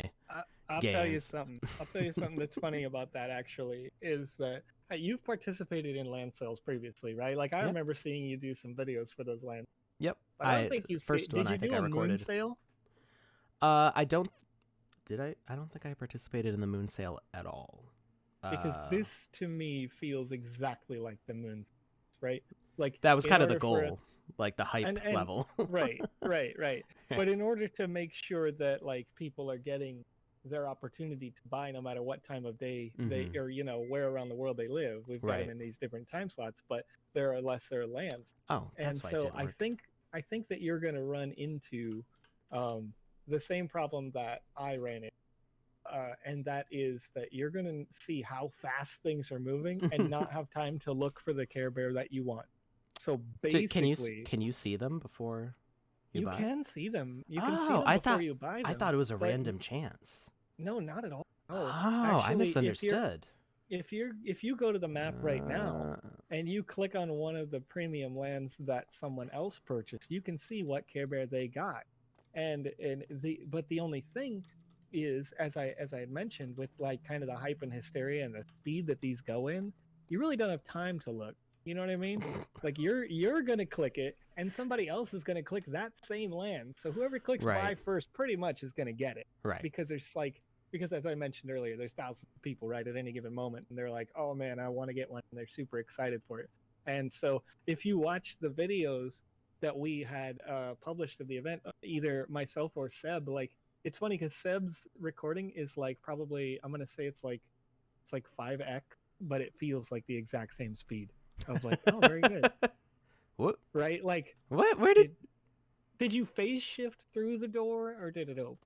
I'll tell you games. something. I'll tell you something that's funny about that. Actually, is that you've participated in land sales previously, right? Like I Yep. remember seeing you do some videos for those land. Yep. But I don't I think you first one did. I You think I do a moon recorded. sale? I don't. Did I? I don't think I participated in the moon sale at all. Because Uh, this to me feels exactly like the moon sales, right? Like that was in kind of the order for us, goal, like the hype and level. right. But in order to make sure that like people are getting their opportunity to buy no matter what time of day they Hmm. or where around the world they live, we've got them Right. in these different time slots, but there are lesser lands. Oh, And that's why it so didn't I work. think I think that you're going to run into um, the same problem that I ran into, and that is that you're going to see how fast things are moving and not have time to look for the Care Bear that you want. So basically, Can you see them before you you buy? can see them. You can see Oh, them before you buy I them, thought it was a but random chance. no, not at all. No, Oh, I actually, misunderstood. if you go to the map right now Uh, and you click on one of the premium lands that someone else purchased, you can see what Care Bear they got. And the only thing is, as I mentioned, with like kind of the hype and hysteria and the speed that these go in, you really don't have time to look. You know what I mean? Like you're gonna click it, and somebody else is gonna click that same land. So whoever clicks buy right. first, pretty much is gonna get it, Right. because there's like because as I mentioned earlier, there's thousands of people right at any given moment, and they're like, "Oh man, I want to get one," and they're super excited for it. And so, if you watch the videos that we had published of the event, either myself or Seb, like it's funny because Seb's recording is like probably I'm gonna say it's like 5x, but it feels like the exact same speed of like, oh, very good, what? right? Like, What? Where did? did did you phase shift through the door or did it open?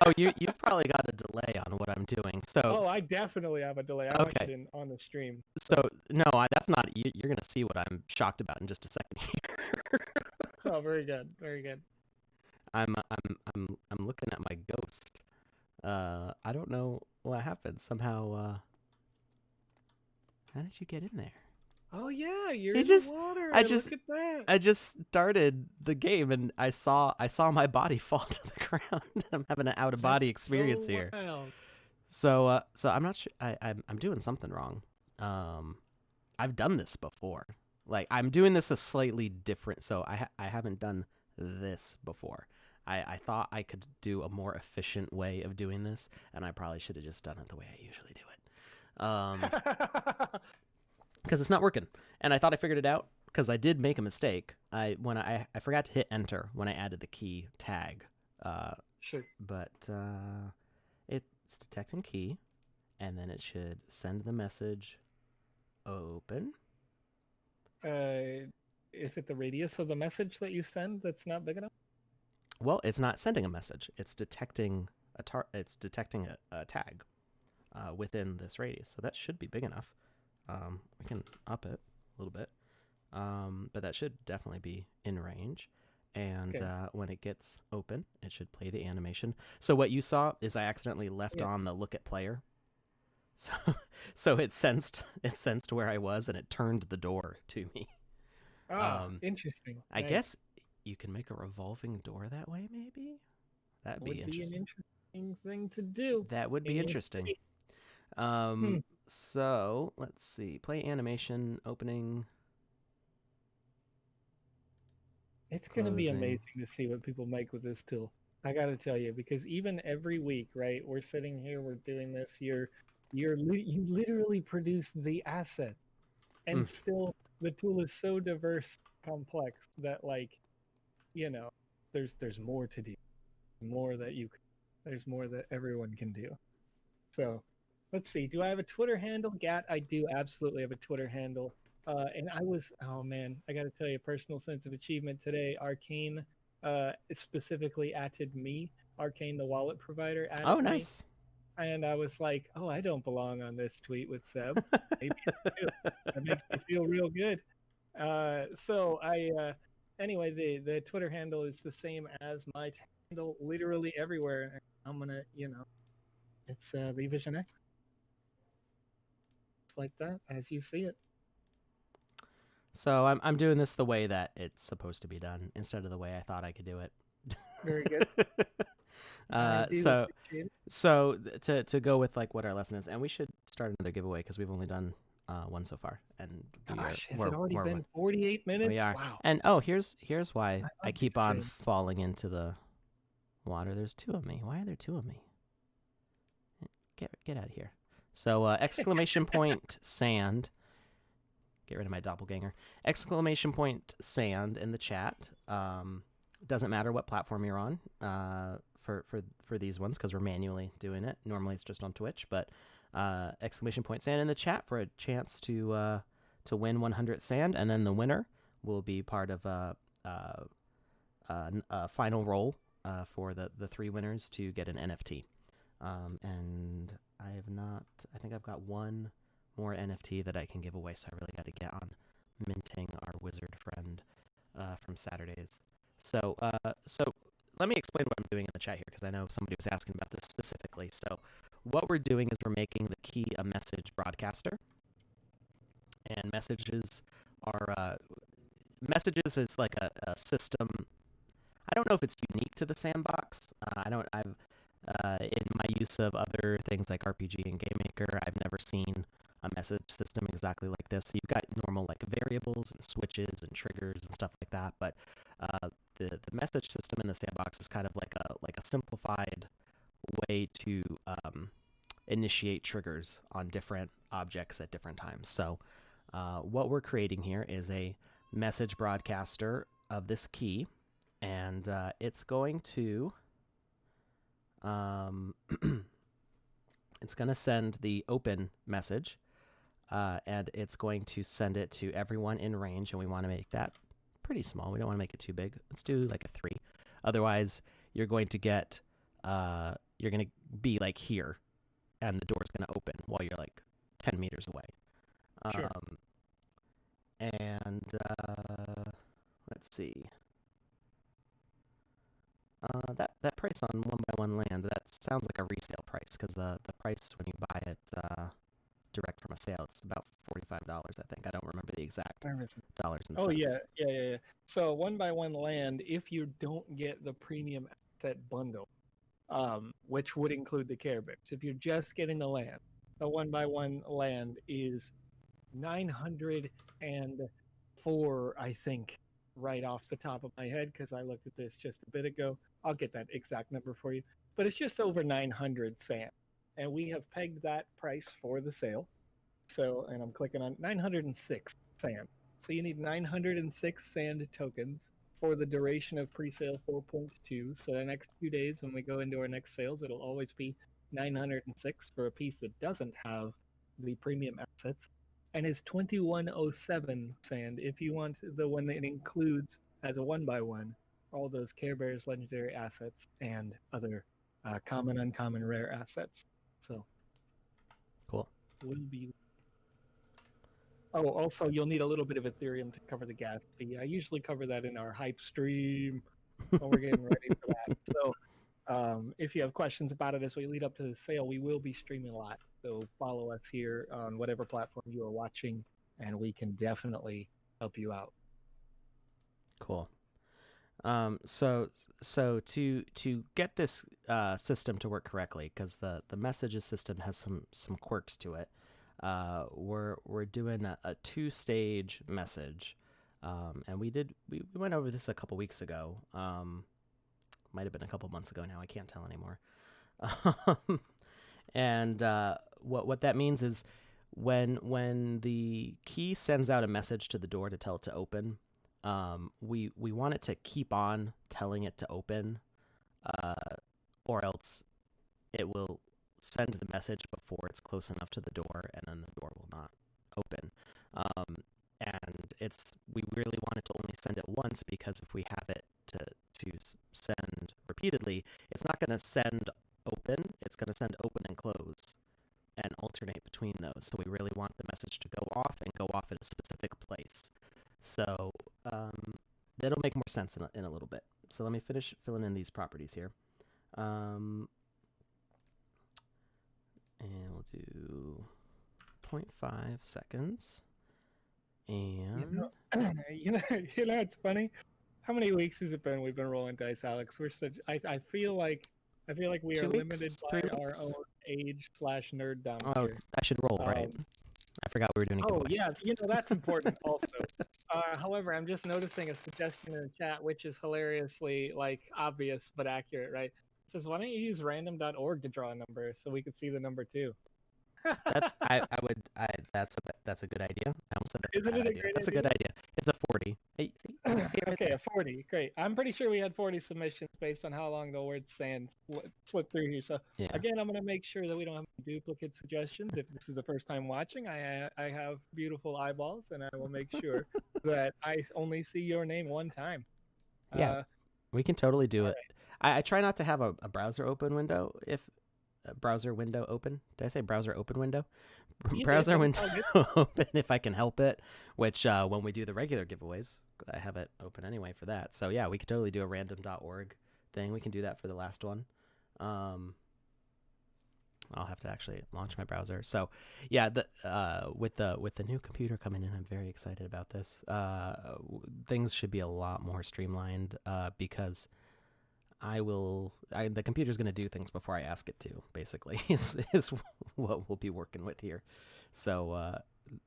Oh, you've probably got a delay on what I'm doing. Oh, I definitely have a delay. I watched it Okay. in on the stream. So no, that's not. You're gonna see what I'm shocked about in just a second here. Oh, very good, very good. I'm looking at my ghost. I don't know what happened. Somehow, how did you get in there? Oh yeah, you're It in the just, I water. just, Look at that. I just started the game and I saw my body fall to the ground. I'm having an out of body That's experience so here. wild. So I'm not sure. I'm doing something wrong. Um, I've done this before. Like I'm doing this a slightly different. So I haven't done this before. I thought I could do a more efficient way of doing this, and I probably should have just done it the way I usually do it. Because it's not working. And I thought I figured it out because I did make a mistake. I forgot to hit enter when I added the key tag. Uh, Sure. but it's detecting key, and then it should send the message open. Is it the radius of the message that you send that's not big enough? Well, it's not sending a message. It's detecting it's detecting a tag within this radius. So that should be big enough. We can up it a little bit. But that should definitely be in range. And Okay. when it gets open, it should play the animation. So what you saw is I accidentally left Yeah. on the look at player. So so it sensed where I was and it turned the door to me. Ah, Um, interesting. I Nice. guess you can make a revolving door that way, maybe? That'd be Would be an interesting. interesting thing to do That would be in your interesting. city. Hmm. So let's see. Play animation, opening, It's gonna be closing. amazing to see what people make with this tool. I gotta tell you, because even every week, right, we're sitting here, we're doing this. You literally produce the assets, Mm, and still the tool is so diverse, complex that like, you know, there's more to do, more that you There's more that everyone can do. So let's see. Do I have a Twitter handle? Gat, I do absolutely have a Twitter handle. And oh man, I got to tell you, personal sense of achievement today. Arcane specifically atted me. Arcane, the wallet provider, Oh, added me. nice. And I was like, oh, I don't belong on this tweet with Seb. Maybe I do. That makes me feel real good. Anyway, the Twitter handle is the same as my handle literally everywhere. I'm going to, it's Revision X. It's like that as you see it. So I'm doing this the way that it's supposed to be done instead of the way I thought I could do it. Very good. So to go with like what our lesson is, and we should start another giveaway because we've only done one so far, and gosh, has it already been 48 minutes? We are. Wow. And here's why I keep on falling into the water. There's two of me. Why are there two of me? Get out of here. So exclamation point sand. Get rid of my doppelganger. Exclamation point sand in the chat. Doesn't matter what platform you're on for these ones because we're manually doing it. Normally it's just on Twitch, but exclamation point sand in the chat for a chance to win 100 sand, and then the winner will be part of a final roll for the three winners to get an NFT. And I think I've got one more NFT that I can give away, so I really got to get on minting our wizard friend from Saturdays. So let me explain what I'm doing in the chat here, because I know somebody was asking about this specifically. So what we're doing is we're making the key a message broadcaster, and messages is like a system. I don't know if it's unique to the Sandbox. In my use of other things like RPG and GameMaker, I've never seen a message system exactly like this. So you've got normal like variables and switches and triggers and stuff like that, but the message system in the Sandbox is kind of like a simplified way to initiate triggers on different objects at different times. So what we're creating here is a message broadcaster of this key, and it's going to it's going to send the open message, and it's going to send it to everyone in range, and we want to make that pretty small. We don't want to make it too big. Let's do like a 3. Otherwise, you're going to get you're going to be like here, and the door's going to open while you're like 10 meters away. Sure. And let's see. That price on 1x1 land, that sounds like a resale price, because the price when you buy it direct from a sale, it's about $45, I think. I don't remember the exact dollars and cents. Oh, yeah. So 1x1 land, if you don't get the premium asset bundle, which would include the Care Bears, if you're just getting the land, the 1x1 land is 904, I think, right off the top of my head, because I looked at this just a bit ago. I'll get that exact number for you, but it's just over 900 sand, and we have pegged that price for the sale. So, and I'm clicking on 906 sand. So you need 906 sand tokens for the duration of pre-sale 4.2. So the next 2 days when we go into our next sales, it'll always be 906 for a piece that doesn't have the premium assets, and is 2107 sand if you want the one that includes as a 1x1 all those Care Bears legendary assets and other common, uncommon, rare assets. So cool. Will be. Oh, also you'll need a little bit of Ethereum to cover the gas fee. I usually cover that in our hype stream when we're getting ready for that. So if you have questions about it as we lead up to the sale, we will be streaming a lot. So follow us here on whatever platform you are watching, and we can definitely help you out. Cool. So to get this system to work correctly, because the messages system has some quirks to it, we're doing a 2-stage message, and we went over this a couple weeks ago. Might have been a couple months ago now. I can't tell anymore. And what that means is when the key sends out a message to the door to tell it to open, we want it to keep on telling it to open, or else it will send the message before it's close enough to the door, and then the door will not open. And we really want it to only send it once, because if we have it to send repeatedly, it's not going to send open. It's going to send open and close and alternate between those. So we really want the message to go off and go off at a specific place. So that'll make more sense in a little bit. So let me finish filling in these properties here. And we'll do 0.5 seconds. And it's funny. How many weeks has it been we've been rolling dice, Alex? We're such. I feel like we are 2 weeks, limited by our own age/nerddom here. I should roll, right? I forgot we were doing a giveaway. Yeah, that's important also. However, I'm just noticing a suggestion in the chat, which is hilariously obvious but accurate, right? It says, why don't you use random.org to draw a number so we could see the number too? That's a good idea. I almost said that's Isn't a bad it a idea. great That's idea? a good idea. It's a 40. Hey, see, you can see it right Okay, there. a 40. Great. I'm pretty sure we had 40 submissions based on how long the word sand slipped through here. So Yeah. again, I'm going to make sure that we don't have duplicate suggestions. If this is the first time watching, I have beautiful eyeballs, and I will make sure that I only see your name one time. Yeah, we can totally do it. Right. I try not to have a browser open window. Browser window open. Did I say browser open window? Browser window open if I can help it, which when we do the regular giveaways, I have it open anyway for that. So yeah, we could totally do a random.org thing. We can do that for the last one. I'll have to actually launch my browser. So yeah, with the new computer coming in, I'm very excited about this. Things should be a lot more streamlined because the computer's going to do things before I ask it to, basically, is what we'll be working with here. So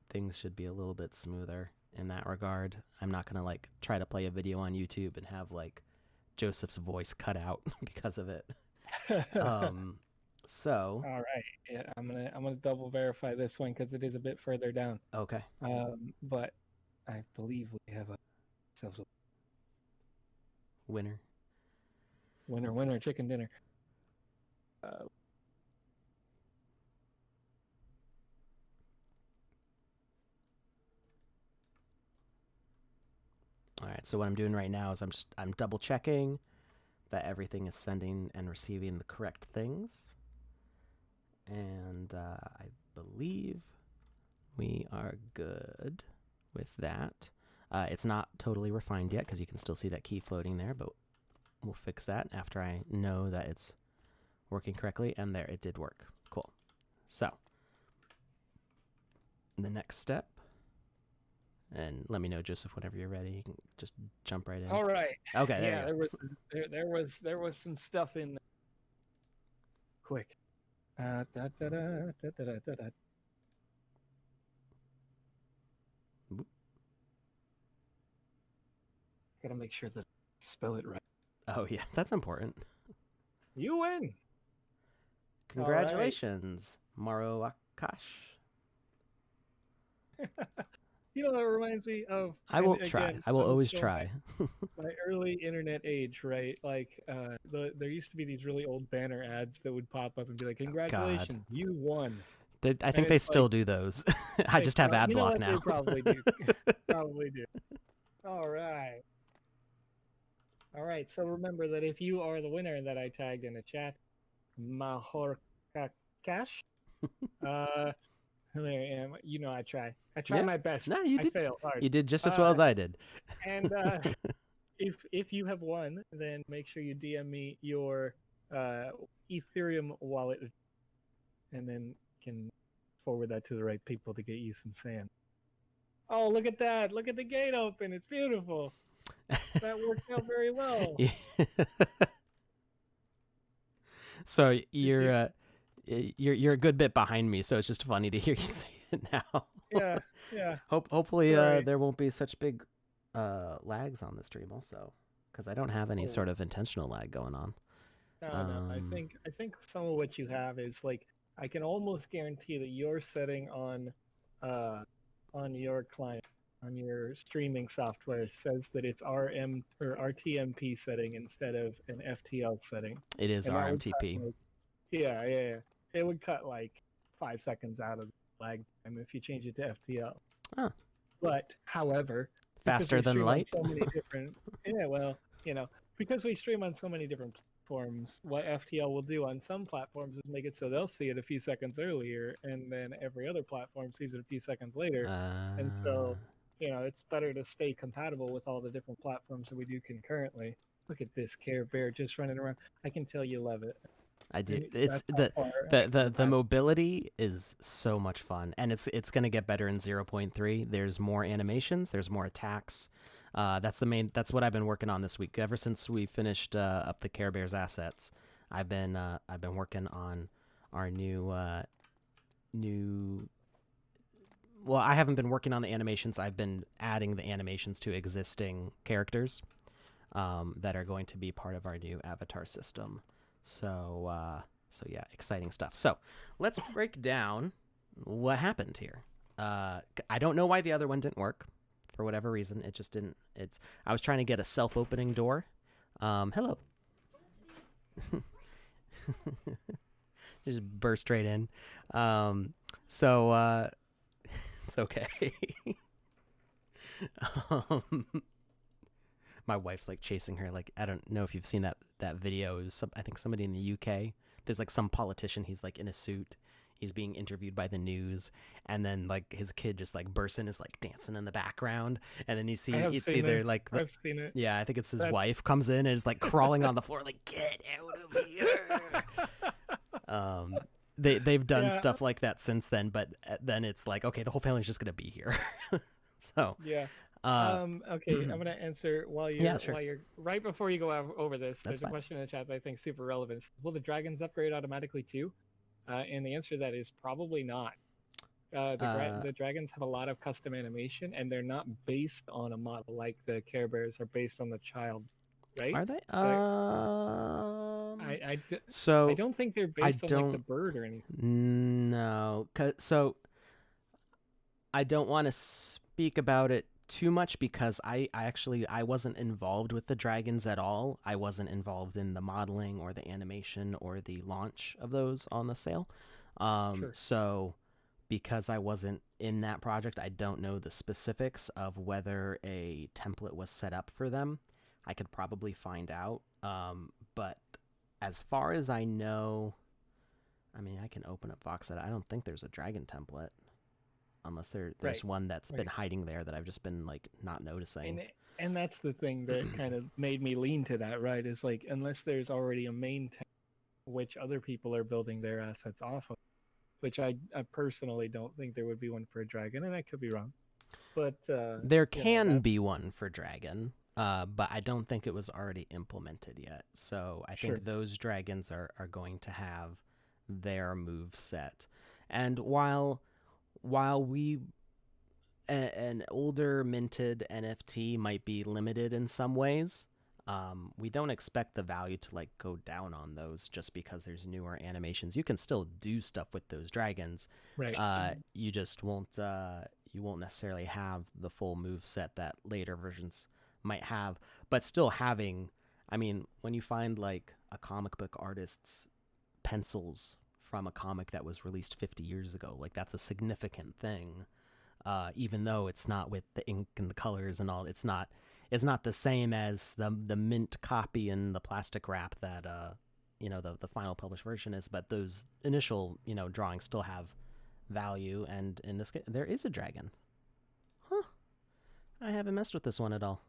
things should be a little bit smoother in that regard. I'm not going to try to play a video on YouTube and have Joseph's voice cut out because of it. So all right, yeah, I'm gonna double verify this one because it is a bit further down. Okay. But I believe we have ourselves a winner, chicken dinner. All right, so what I'm doing right now is I'm double checking that everything is sending and receiving the correct things. And I believe we are good with that. It's not totally refined yet because you can still see that key floating there, but we'll fix that after I know that it's working correctly. And there, it did work. Cool. So the next step, and let me know, Joseph, whenever you're ready. You can just jump right in. All right. Okay. Yeah, there was some stuff in there. Quick. Gotta make sure that I spell it right. Oh yeah, that's important. You win. Congratulations, Maro Akash. That reminds me of. I will try. I will always try. My early internet age, right? There used to be these really old banner ads that would pop up and be like, "Congratulations, you won." I think they still do those. I just have ad block now. They probably do. Probably do. All right. So remember that if you are the winner that I tagged in the chat, Mahor Cash. There I am. I try. I try my best. No, you did. I fail hard. You did just as well as I did. And if you have won, then make sure you DM me your Ethereum wallet, and then can forward that to the right people to get you some sand. Oh, look at that! Look at the gate open. It's beautiful. That worked out very well. So you're a good bit behind me, so it's just funny to hear you say it now. Yeah. Hopefully there won't be such big lags on the stream also, because I don't have any sort of intentional lag going on. No. I think some of what you have is I can almost guarantee that your setting on your client, on your streaming software, says that it's RM or RTMP setting instead of an FTL setting. It is RMTP. Yeah. It would cut like 5 seconds out of the lag time if you change it to FTL. Oh, But however, because faster we than stream on light. so many different, yeah, well, because we stream on so many different platforms, what FTL will do on some platforms is make it so they'll see it a few seconds earlier, and then every other platform sees it a few seconds later. And so, it's better to stay compatible with all the different platforms that we do concurrently. Look at this Care Bear just running around. I can tell you love it. I do. And It's that's how far I can the compatible. mobility is so much fun, and it's gonna get better in 0.3. There's more animations. There's more attacks. That's what I've been working on this week. Ever since we finished up the Care Bears assets, I've been working on our new. Well, I haven't been working on the animations. I've been adding the animations to existing characters that are going to be part of our new avatar system. So yeah, exciting stuff. So let's break down what happened here. I don't know why the other one didn't work. For whatever reason, it just didn't. I was trying to get a self-opening door. Hello. Just burst right in. So it's okay. My wife's like chasing her. Like, I don't know if you've seen that video. It was I think somebody in the UK. There's like some politician. He's like in a suit. He's being interviewed by the news, and then like his kid just like bursts in, is like dancing in the background, and then you see they're like I've seen it. yeah, I think it's his wife comes in and is like crawling on the floor, like get out of here. They've done stuff like that since then, but then it's like, okay, the whole family's just gonna be here. So yeah. Okay, I'm gonna answer while you're right before you go over this. There's a question in the chat that I think is super relevant. Will the dragons upgrade automatically too? And the answer to that is probably not. The dragons have a lot of custom animation, and they're not based on a model like the Care Bears are based on the child, right? Are they? I don't think they're based on like the bird or anything. No, so I don't want to speak about it too much because I wasn't involved with the dragons at all. I wasn't involved in the modeling or the animation or the launch of those on the sale. Sure. So because I wasn't in that project, I don't know the specifics of whether a template was set up for them. I could probably find out. But as far as I know, I mean, I can open up VoxEdit. I don't think there's a dragon template. Unless there's one that's been hiding there that I've just been like not noticing. And that's the thing that kind of made me lean to that, right? Is like, unless there's already a main template which other people are building their assets off of, which I personally don't think there would be one for a dragon, and I could be wrong. But there can be one for dragon, but I don't think it was already implemented yet. So I think those dragons are going to have their move set. And while an older minted NFT might be limited in some ways, we don't expect the value to like go down on those just because there's newer animations. You can still do stuff with those dragons. Right. You just won't necessarily have the full move set that later versions might have, but still having, I mean, when you find like a comic book artist's pencils from a comic that was released 50 years ago, like that's a significant thing. Even though it's not with the ink and the colors and all, it's not the same as the mint copy and the plastic wrap that the final published version is, but those initial drawings still have value. And in this case, there is a dragon. I haven't messed with this one at all.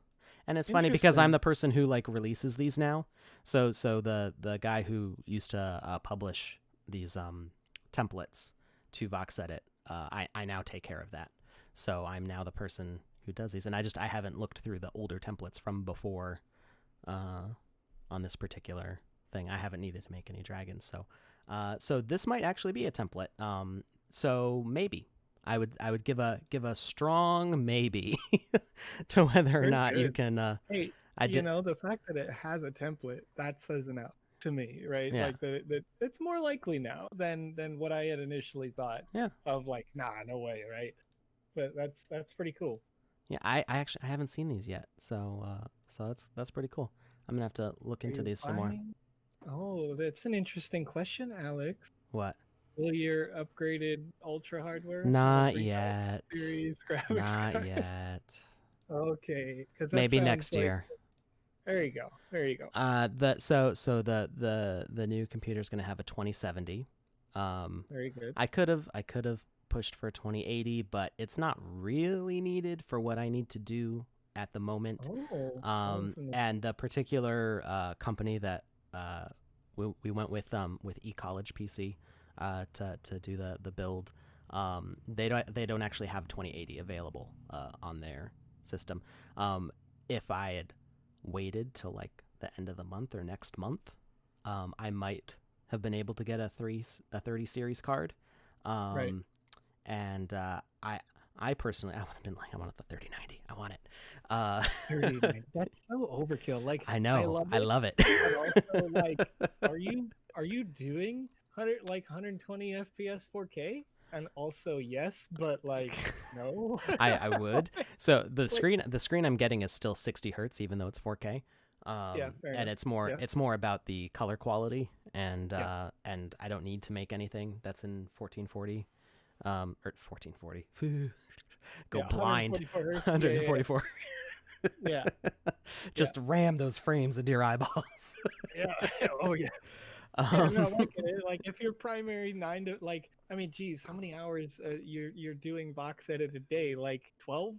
And it's funny because I'm the person who like releases these now. So the guy who used to publish these templates to VoxEdit, I now take care of that. So I'm now the person who does these, and I haven't looked through the older templates from before on this particular thing. I haven't needed to make any dragons, so this might actually be a template. So maybe I would give a strong maybe to whether or not you can. Hey, the fact that it has a template, that says enough to me, right? Yeah. Like the it's more likely now than what I had initially thought. Yeah. Of like, nah, no way, right? But that's pretty cool. Yeah, I haven't seen these yet, so that's pretty cool. I'm gonna have to look into these some more. Oh, that's an interesting question, Alex. What? Will your upgraded Ultra hardware have a Not 3000 yet. series graphics Not card? yet. Okay, because that Maybe sounds next like year. there you go, there you go. The new computer is going to have a 2070. Very good. I could have pushed for a 2080, but it's not really needed for what I need to do at the moment. Oh, from the And the particular company that we went with eCollege PC to do the build, they don't actually have 2080 available on their system. If I had waited till like the end of the month or next month, I might have been able to get a 30 series card. right. Um, and I personally, I would have been like, I want the 3090. I want it. 39. That's so overkill. Like I I know. love I it, love it. but also like, are you doing 120 FPS 4K? And also yes, but like no. I would. So the Like screen I'm getting is still 60 hertz, even though it's 4K. yeah, fair And enough. it's Yeah, more about the color quality, yeah. and I don't need to make anything that's in 1440, or 1440. Go Yeah, blind. 144 hertz. Yeah, yeah, yeah. 144. Yeah, yeah, Just ram those frames into your eyeballs. yeah. Oh yeah. Yeah, no, um, like like if your primary 9 to like I mean, geez, how many hours you're doing VoxEdit a day? Like 12?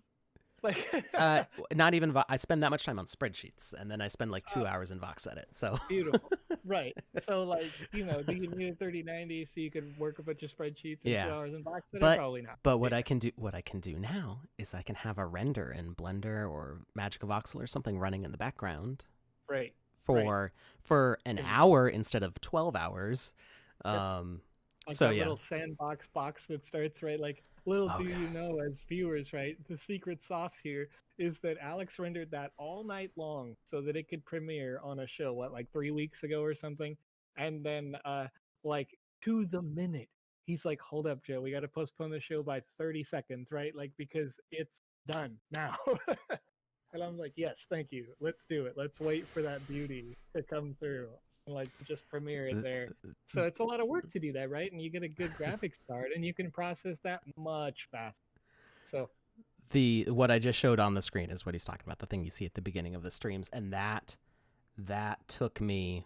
Like uh, not even. I spend that much time on spreadsheets, and then I spend like uh, 2 hours in VoxEdit. So beautiful. Right. So like, do you need a 3090 so you can work a bunch of spreadsheets in two yeah, hours in VoxEdit? but Probably not. what Yeah. I can do now is I can have a render in Blender or Magic Voxel or something running in the background Right. Right. for an And hour instead of 12 hours. yep. Um, Like so that yeah. little sandbox box that starts right like little Oh do god. you know as viewers, right? The secret sauce here is that Alex rendered that all night long so that it could premiere on a show what like 3 weeks ago or something. And then like to the minute he's like, hold up, Joe, we got to postpone the show by 30 seconds, right? Like because it's done now. And I'm like, yes, thank you, let's do it, let's wait for that beauty to come through and like just premiere it there. So it's a lot of work to do that, right? And you get a good graphics card and you can process that much faster. So The what I just showed on the screen is what he's talking about, the thing you see at the beginning of the streams, and that took me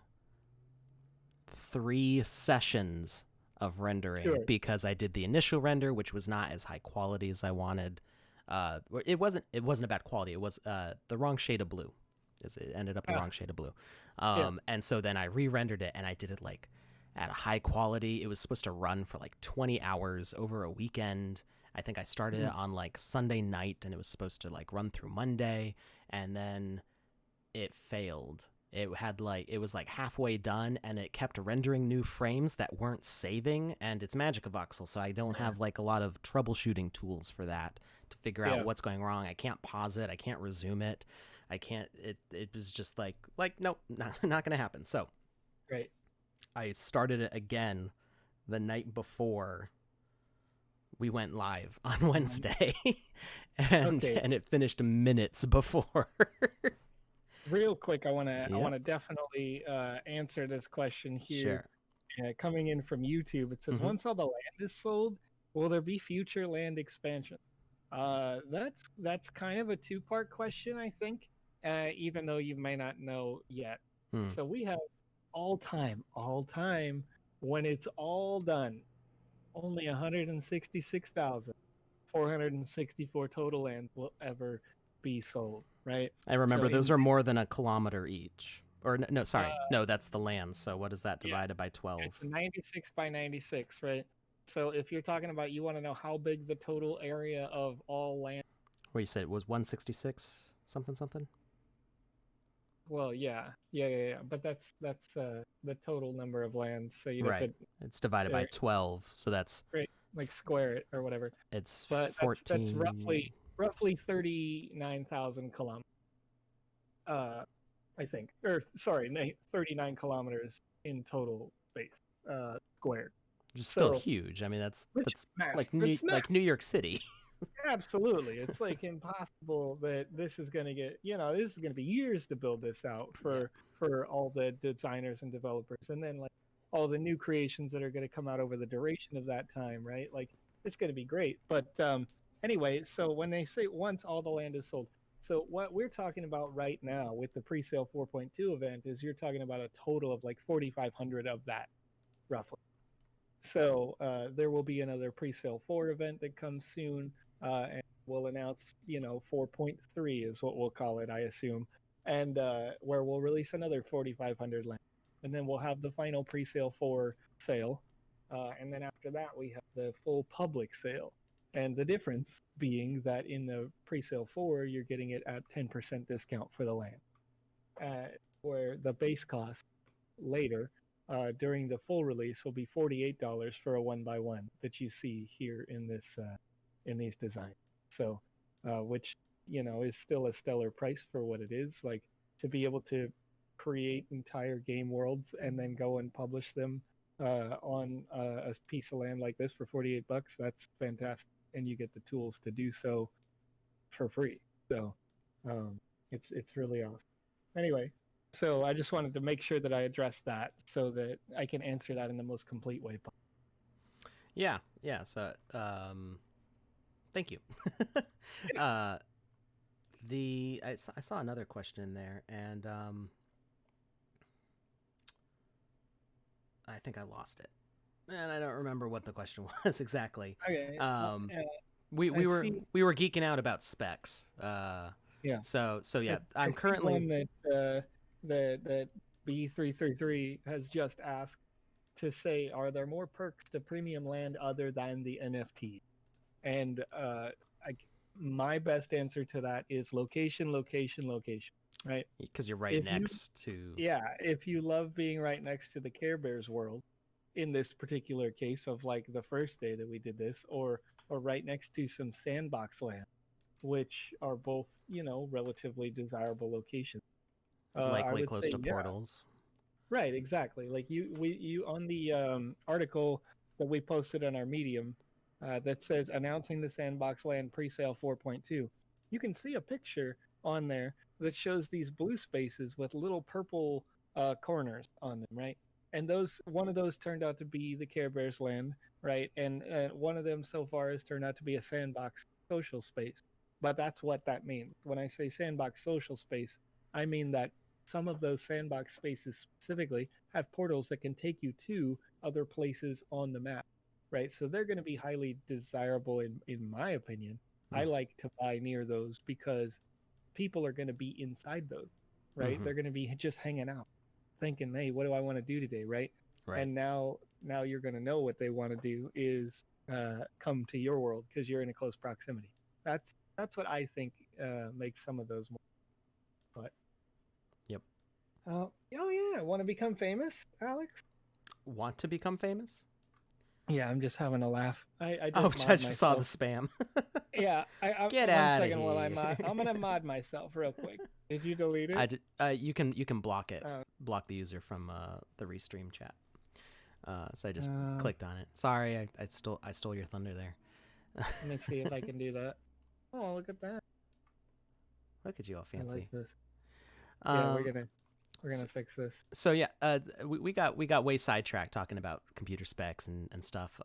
3 sessions of rendering sure. because I did the initial render, which was not as high quality as I wanted. It wasn't a bad quality. It was the wrong shade of blue. It ended up the Ah, wrong shade of blue. yeah. And so then I re-rendered it, and I did it like at a high quality. It was supposed to run for like 20 hours over a weekend. I think I started it Mm, on like Sunday night, and it was supposed to like run through Monday, and then it failed. It was like halfway done, and it kept rendering new frames that weren't saving, and it's Magic of Voxel, so I don't yeah. have like a lot of troubleshooting tools for that to figure out Yeah. what's going wrong. I can't pause it, I can't resume it. I can't it was just like nope, not going to happen. So, Right. I started it again the night before we went live on Um, Wednesday. and okay. and it finished minutes before. Real quick, I Yep, wanna definitely answer this question here. sure. Coming in from YouTube, it says, Mhm. once all the land is sold, will there be future land expansion? That's kind of a two-part question, I think. Even though you may not know yet. Hmm. So we have all time, when it's all done, only 166,464 total lands will ever be sold, right? I So remember those in are more than a kilometer each. Or no, sorry. uh No, that's the land. So what is that yeah, divided by 12? it's 96 by 96, right? So if you're talking about you want to know how big the total area of all land, Where you said it was 166 something something? well, yeah. But that's the total number of lands. So you'd have Right. to It's divided by uh, 12, so that's right, like square it or whatever. it's But that's 14. roughly 39,000 kilometers. Uh, I think, or sorry, 39 kilometers in total space, squared. Which is still So huge. I mean, that's which that's massive. like New It's like massive. New York City. Absolutely. It's like impossible that this is going to get, this is going to be years to build this out Yeah. for all the designers and developers, and then like all the new creations that are going to come out over the duration of that time, right? Like it's going to be great. But anyway, so when they say once all the land is sold, so what we're talking about right now with the pre-sale 4.2 event is you're talking about a total of like 4,500 of that, roughly. So there will be another pre-sale 4 event that comes soon, and we'll announce, 4.3 is what we'll call it, I assume, and where we'll release another 4,500 land, and then we'll have the final pre-sale 4 sale, and then after that we have the full public sale. And the difference being that in the pre-sale 4, you're getting it at 10% discount for the land, where the base cost later during the full release will be $48 for a 1x1 that you see here in this in these designs. So, which is still a stellar price for what it is. Like to be able to create entire game worlds and then go and publish them on a piece of land like this for $48. That's fantastic, and you get the tools to do so for free. So, it's really awesome. Anyway, so I just wanted to make sure that I addressed that so that I can answer that in the most complete way possible. Yeah. So, thank you. I saw another question in there, and I think I lost it, and I don't remember what the question was exactly. Okay. We were geeking out about specs. Yeah. So yeah, I I'm see currently one that B333 has just asked to say, are there more perks to premium land other than the NFT? And my best answer to that is location, right? because you're right next to. Yeah, if you love being right next to the Care Bears world, in this particular case of like the first day that we did this, or right next to some Sandbox land, which are both relatively desirable locations. I Likely would close say to yeah. portals. Right, exactly. Like you on the article that we posted on our Medium that says announcing the Sandbox Land pre-sale 4.2. You can see a picture on there that shows these blue spaces with little purple corners on them, right? And one of those turned out to be the Care Bears land, right? And one of them so far has turned out to be a Sandbox social space. But that's what that means. When I say Sandbox social space, I mean that some of those sandbox spaces specifically have portals that can take you to other places on the map, right? So they're going to be highly desirable in my opinion. I like to buy near those because people are going to be inside those, right? They're going to be just hanging out thinking, hey, what do I want to do today, right? Right. And now you're going to know what they want to do is come to your world because you're in a close proximity. That's what I think makes some of those more. But Yep. oh yeah, want to become famous, Alex? Want to become famous? Yeah, I'm just having a laugh. I just saw the spam. Yeah, Get one out of second here. while I'm gonna mod myself real quick. Did you delete it? You can block it, block the user from the restream chat. So I just clicked on it. Sorry, I stole your thunder there. Let me see if I can do that. Oh, look at that! Look at you all fancy. I like this. Yeah, we're gonna fix this. So yeah, we got way sidetracked talking about computer specs and stuff.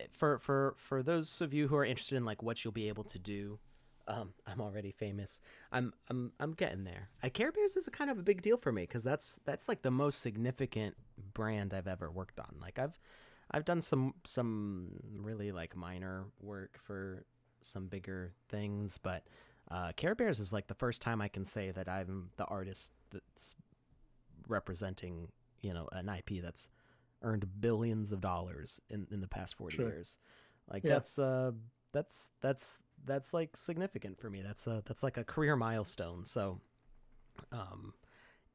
For those of you who are interested in like what you'll be able to do, I'm already famous. I'm getting there. Care Bears is a kind of a big deal for me because that's like the most significant brand I've ever worked on. Like I've done some really like minor work for some bigger things, but Care Bears is like the first time I can say that I'm the artist that's representing, an IP that's earned billions of dollars in the past 40 years. Like that's like significant for me. That's like a career milestone. So,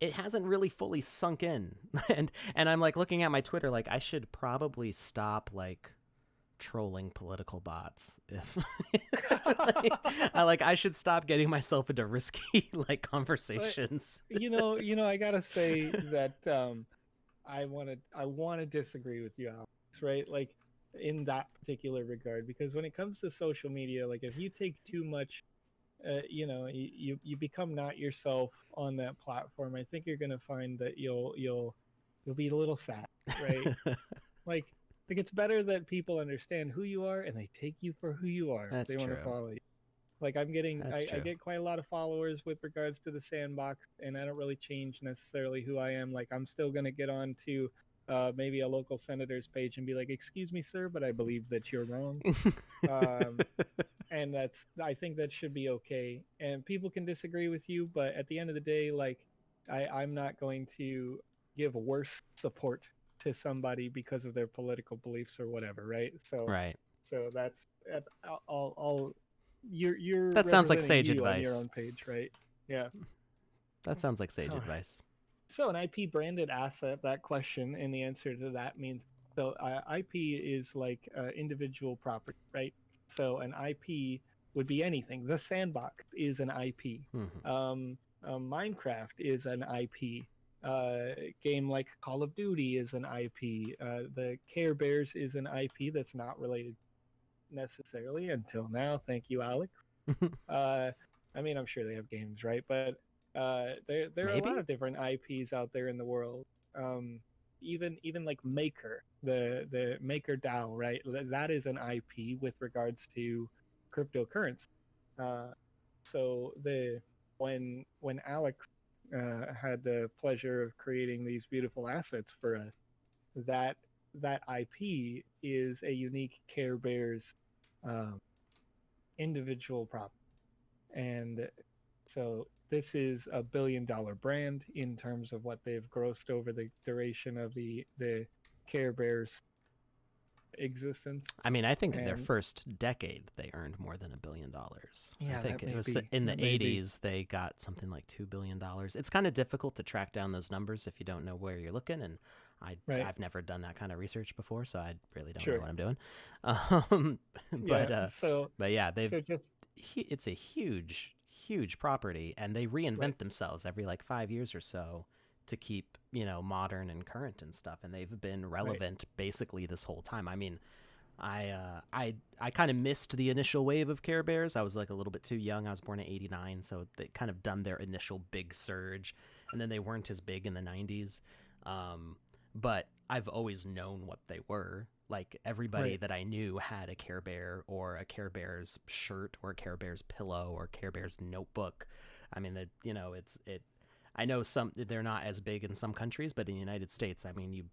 it hasn't really fully sunk in, and I'm like looking at my Twitter, like I should probably stop like trolling political bots if I should stop getting myself into risky like conversations. But, I gotta say that I want to disagree with you, Alex, right? Like in that particular regard, because when it comes to social media, like if you take too much you become not yourself on that platform, I think you're going to find that you'll be a little sad, right? Like it's better that people understand who you are and they take you for who you are if That's they want to true. follow you. Like That's I true. get quite a lot of followers with regards to the Sandbox, and I don't really change necessarily who I am. Like I'm still gonna get on to maybe a local senator's page and be like, "Excuse me, sir, but I believe that you're wrong." Um, and I think that should be okay. And people can disagree with you, but at the end of the day, like I'm not going to give worse support to somebody because of their political beliefs or whatever, right? Right. So that's I'll you're That sounds like representing sage you on your advice. own page, right? Yeah. That sounds like sage All right. advice. So an IP branded asset, that question and the answer to that means so IP is like individual property, right? So an IP would be anything. The Sandbox is an IP. Mm-hmm. Minecraft is an IP. Game like Call of Duty is an IP. The Care Bears is an IP that's not related necessarily until now. Thank you, Alex. Uh, I mean, I'm sure they have games, right? But there are a lot Maybe? of different IPs out there in the world. Um, even like Maker, the Maker DAO, right? That is an IP with regards to cryptocurrency. Uh, so the when Alex had the pleasure of creating these beautiful assets for us, that that IP is a unique Care Bears um, individual property. And so this is $1 billion brand in terms of what they've grossed over the duration of the Care Bears existence. I mean, I think in their And first decade, they earned more than $1 billion. I yeah, think that it may was be. in the That may be. 80s, they got something like $2 billion. It's kind of difficult to track down those numbers if you don't know where you're looking. And Right. I've never done that kind of research before, so I really don't know Sure. what I'm doing. Um, Yeah. but uh, but yeah, So just it's a huge property, and they right. reinvent themselves every like 5 years or so to keep modern and current and stuff. And they've been Right. relevant basically this whole time. I mean, I kind of missed the initial wave of Care Bears. I was like a little bit too young. I was born in '89, so they kind of done their initial big surge, and then they weren't as big in the '90s. But I've always known what they were. Like everybody Right. that I knew had a Care Bear or a Care Bears shirt or a Care Bears pillow or Care Bears notebook. I mean, it's. I know they're not as big in some countries, but in the United States, I mean, you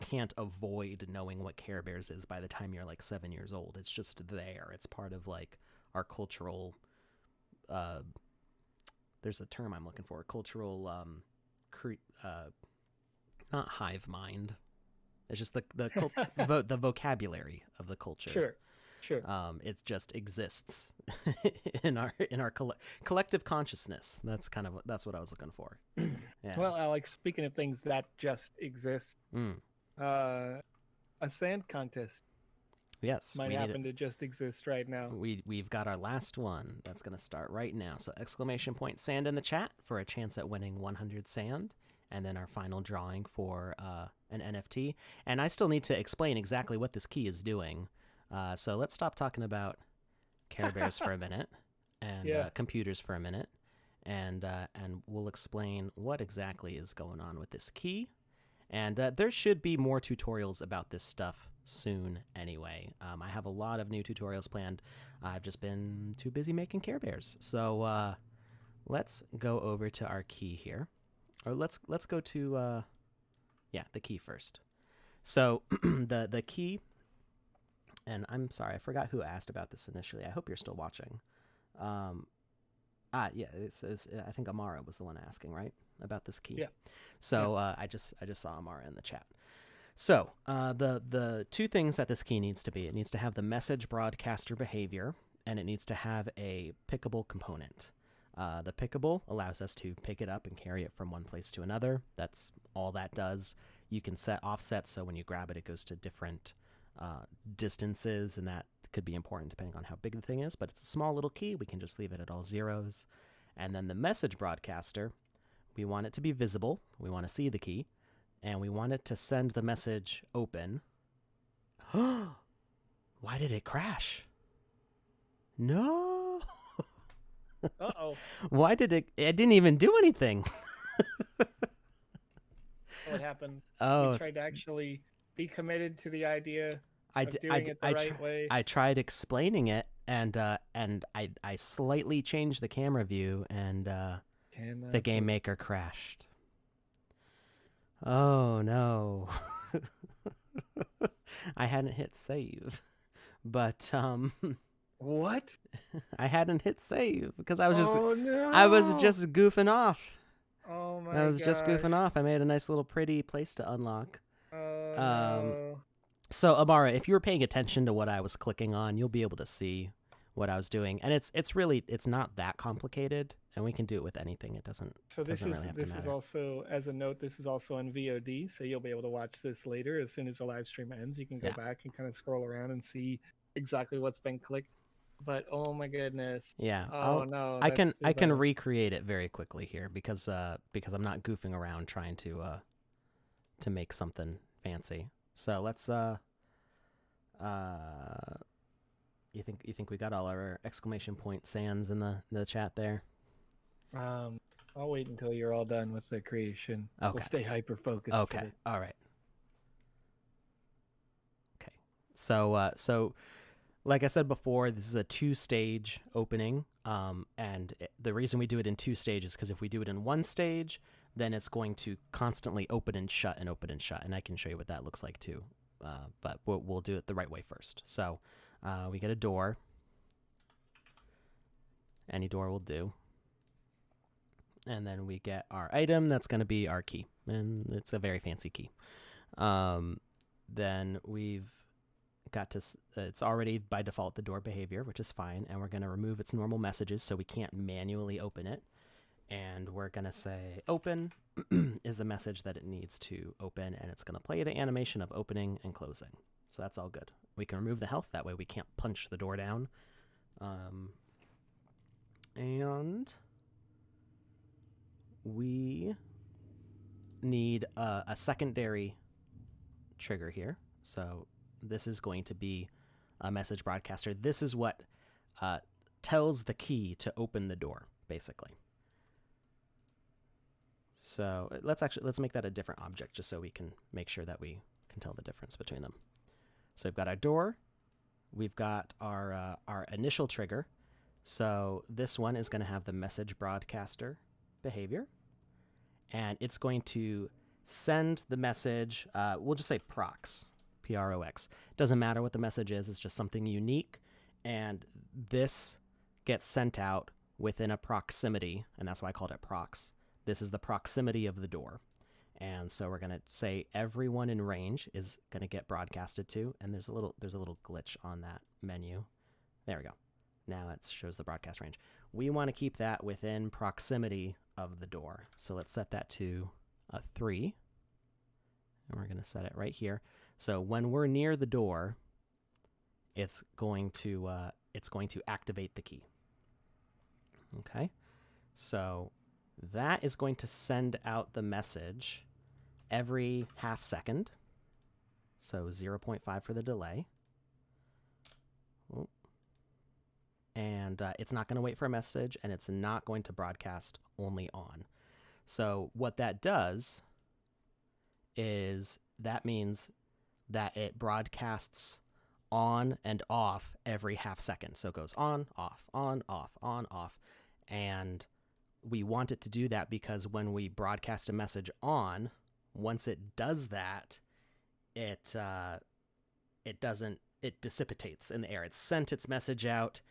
can't avoid knowing what Care Bears is by the time you're like 7 years old. It's just there. It's part of like our cultural. Uh, there's a term I'm looking for. Cultural. Not hive mind. It's just the vocabulary of the culture. Sure. Sure. It just exists in our collective consciousness. That's what I was looking for. Yeah. Well, Alex, speaking of things that just exist, Mm. a sand contest Yes. might We need it. happen to just exist right now. We've got our last one that's going to start right now. So exclamation point sand in the chat for a chance at winning 100 sand, and then our final drawing for an NFT. And I still need to explain exactly what this key is doing. So let's stop talking about Care Bears for a minute and Yeah. computers for a minute, and we'll explain what exactly is going on with this key. And there should be more tutorials about this stuff soon anyway. I have a lot of new tutorials planned. I've just been too busy making Care Bears. So let's go over to our key here. Or let's go to the key first. So the key, and I'm sorry, I forgot who asked about this initially. I hope you're still watching. I think Amara was the one asking, right, about this key. Yeah. So I just saw Amara in the chat. So the two things that this key needs to be: it needs to have the message broadcaster behavior, and it needs to have a pickable component. The pickable allows us to pick it up and carry it from one place to another. That's all that does. You can set offsets, so when you grab it, it goes to different distances, and that could be important depending on how big the thing is, but it's a small little key. We can just leave it at all zeros. And then the message broadcaster, we want it to be visible. We want to see the key, and we want it to send the message open. Why did it crash? No. Uh-oh. Why did it didn't even do anything. What happened? You Oh, tried to actually be committed to the idea I, of d- I, doing d- it the right way. I tried explaining it, and I slightly changed the camera view, and the game maker crashed. Oh no. I hadn't hit save. But What? I hadn't hit save because I was Oh no! just goofing off. Oh I my was just gosh! goofing off. I made a nice little pretty place to unlock. Oh Um no! so Amara, if you were paying attention to what I was clicking on, you'll be able to see what I was doing. And it's really not that complicated, and we can do it with anything. It doesn't So really have to this is matter. also, as a note, this is also on VOD, so you'll be able to watch this later as soon as the live stream ends. You can go Yeah. back and kind of scroll around and see exactly what's been clicked. But oh my goodness! Yeah. Oh no, I that's too can bad. recreate it very quickly here because I'm not goofing around trying to make something fancy. So let's you think we got all our exclamation point sands in the chat there? I'll wait until you're all done with the creation. Okay. We'll stay hyper focused. Okay. All right. Okay. So like I said before, this is a 2-stage opening. And the reason we do it in 2 stages because if we do it in 1 stage, then it's going to constantly open and shut and open and shut, and I can show you what that looks like too. But we'll do it the right way first. So we get a door. Any door will do. And then we get our item. That's going to be our key. And it's a very fancy key. Then we've got to... it's already, by default, the door behavior, which is fine. And we're going to remove its normal messages so we can't manually open it. And we're going to say open is the message that it needs to open. And it's going to play the animation of opening and closing. So that's all good. We can remove the health. That way we can't punch the door down. And we need a secondary trigger here. So this is going to be a message broadcaster. This is what tells the key to open the door, basically. So let's make that a different object just so we can make sure that we can tell the difference between them. So we've got our door. We've got our initial trigger. So this one is going to have the message broadcaster behavior. And it's going to send the message, we'll just say prox, P-R-O-X. Doesn't matter what the message is, it's just something unique. And this gets sent out within a proximity, and that's why I called it prox. This is the proximity of the door. And so we're going to say everyone in range is going to get broadcasted to, and there's a little glitch on that menu. There we go. Now it shows the broadcast range. We want to keep that within proximity of the door. So let's set that to a 3. And we're going to set it right here. So when we're near the door, it's going to activate the key. Okay? So that is going to send out the message every half second. So 0.5 for the delay. And it's not going to wait for a message, and it's not going to broadcast only on. So what that does is that means that it broadcasts on and off every half second. So it goes on, off, on, off, on, off. And we want it to do that because when we broadcast a message on, once it does that, it dissipates in the air. It's sent its message out,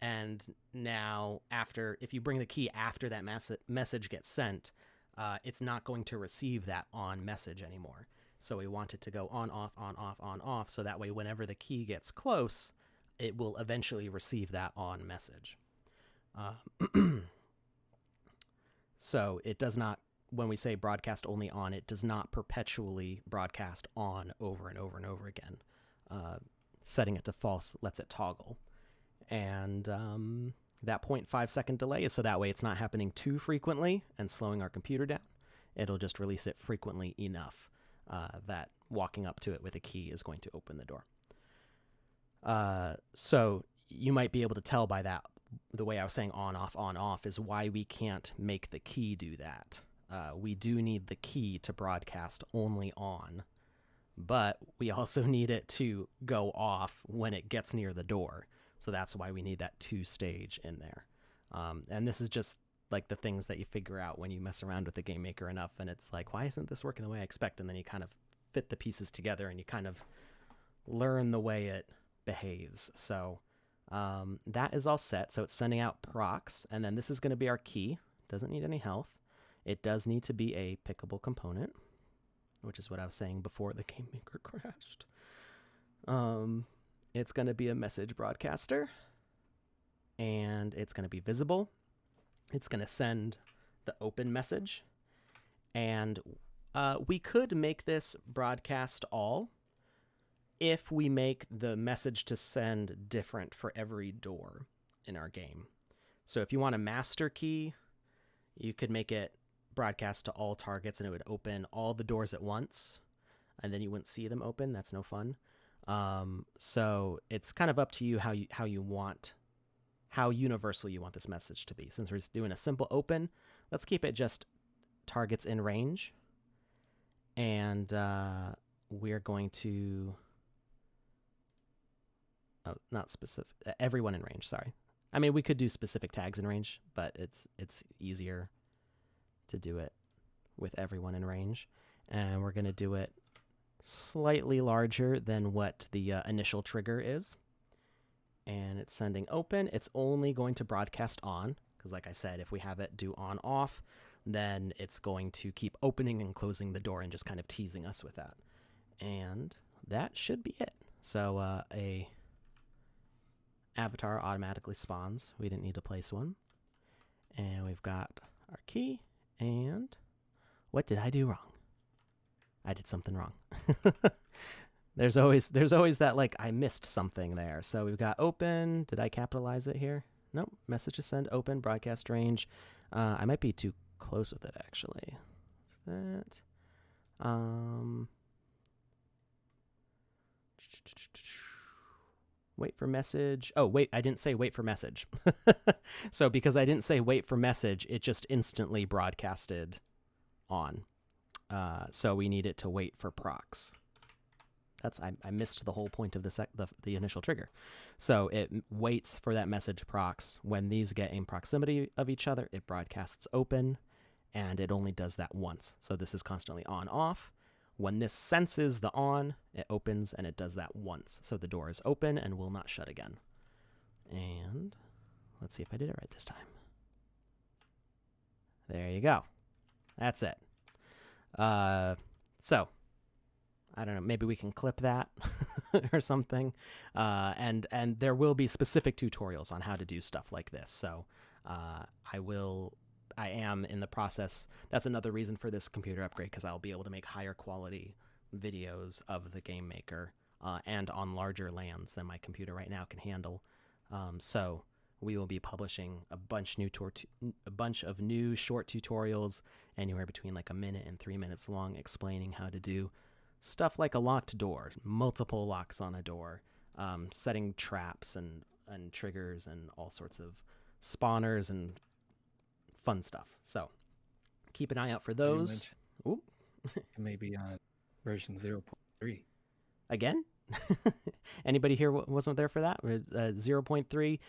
and now if you bring the key after that message gets sent, it's not going to receive that on message anymore. So we want it to go on, off, on, off, on, off, so that way whenever the key gets close, it will eventually receive that on message. So it does not, when we say broadcast only on, it does not perpetually broadcast on over and over and over again. Setting it to false lets it toggle. And that 0.5 second delay is so that way it's not happening too frequently and slowing our computer down. It'll just release it frequently enough that walking up to it with a key is going to open the door. So you might be able to tell by that the way I was saying on off is why we can't make the key do that. We do need the key to broadcast only on, but we also need it to go off when it gets near the door. So that's why we need that 2-stage in there. And this is just like the things that you figure out when you mess around with the game maker enough, and it's like, why isn't this working the way I expect? And then you kind of fit the pieces together and you kind of learn the way it behaves. So that is all set. So it's sending out procs, and then this is going to be our key. Doesn't need any health. It does need to be a pickable component, which is what I was saying before the game maker crashed. It's going to be a message broadcaster, and it's going to be visible. It's going to send the open message, and we could make this broadcast all if we make the message to send different for every door in our game. So if you want a master key, you could make it broadcast to all targets and it would open all the doors at once, and then you wouldn't see them open. That's no fun. So it's kind of up to you how universal you want this message to be. Since we're just doing a simple open, let's keep it just targets in range. And we're going to... Oh, not specific. Everyone in range, sorry. I mean, we could do specific tags in range, but it's easier to do it with everyone in range. And we're going to do it slightly larger than what the initial trigger is. And it's sending open. It's only going to broadcast on, because like I said, if we have it do on off, then it's going to keep opening and closing the door and just kind of teasing us with that. And that should be it. So a avatar automatically spawns. We didn't need to place one. And we've got our key. And what did I do wrong? I did something wrong. There's always that, like, I missed something there. So we've got open. Did I capitalize it here? Nope. Messages send open, broadcast range. I might be too close with it, actually. That. Wait for message. Oh, wait, I didn't say wait for message. So because I didn't say wait for message, it just instantly broadcasted on. So we need it to wait for procs. I missed the whole point of the initial trigger. So it waits for that message procs. When these get in proximity of each other, it broadcasts open, and it only does that once. So this is constantly on off. When this senses the on, it opens, and it does that once. So the door is open and will not shut again. And let's see if I did it right this time. There you go. That's it. So I don't know, maybe we can clip that or something. And there will be specific tutorials on how to do stuff like this. So I am in the process. That's another reason for this computer upgrade, because I'll be able to make higher quality videos of the game maker and on larger lands than my computer right now can handle. So we will be publishing a bunch of new short tutorials, anywhere between like a minute and 3 minutes long, explaining how to do stuff like a locked door, multiple locks on a door, setting traps and triggers and all sorts of spawners and fun stuff. So keep an eye out for those. Maybe version 0.3. Again? Anybody here wasn't there for that? 0.3.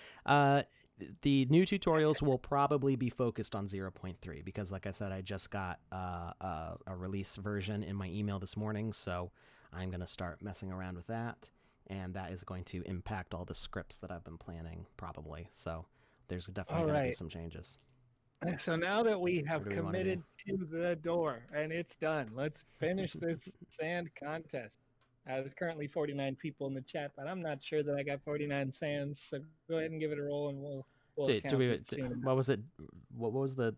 The new tutorials will probably be focused on 0.3 because, like I said, I just got a release version in my email this morning, so I'm going to start messing around with that, and that is going to impact all the scripts that I've been planning, probably. So there's definitely going to be some changes. So now that we have committed to the door and it's done, let's finish this sand contest. There's currently 49 people in the chat, but I'm not sure that I got 49 sands. So go ahead and give it a roll, and we'll count it soon. What was it? What was the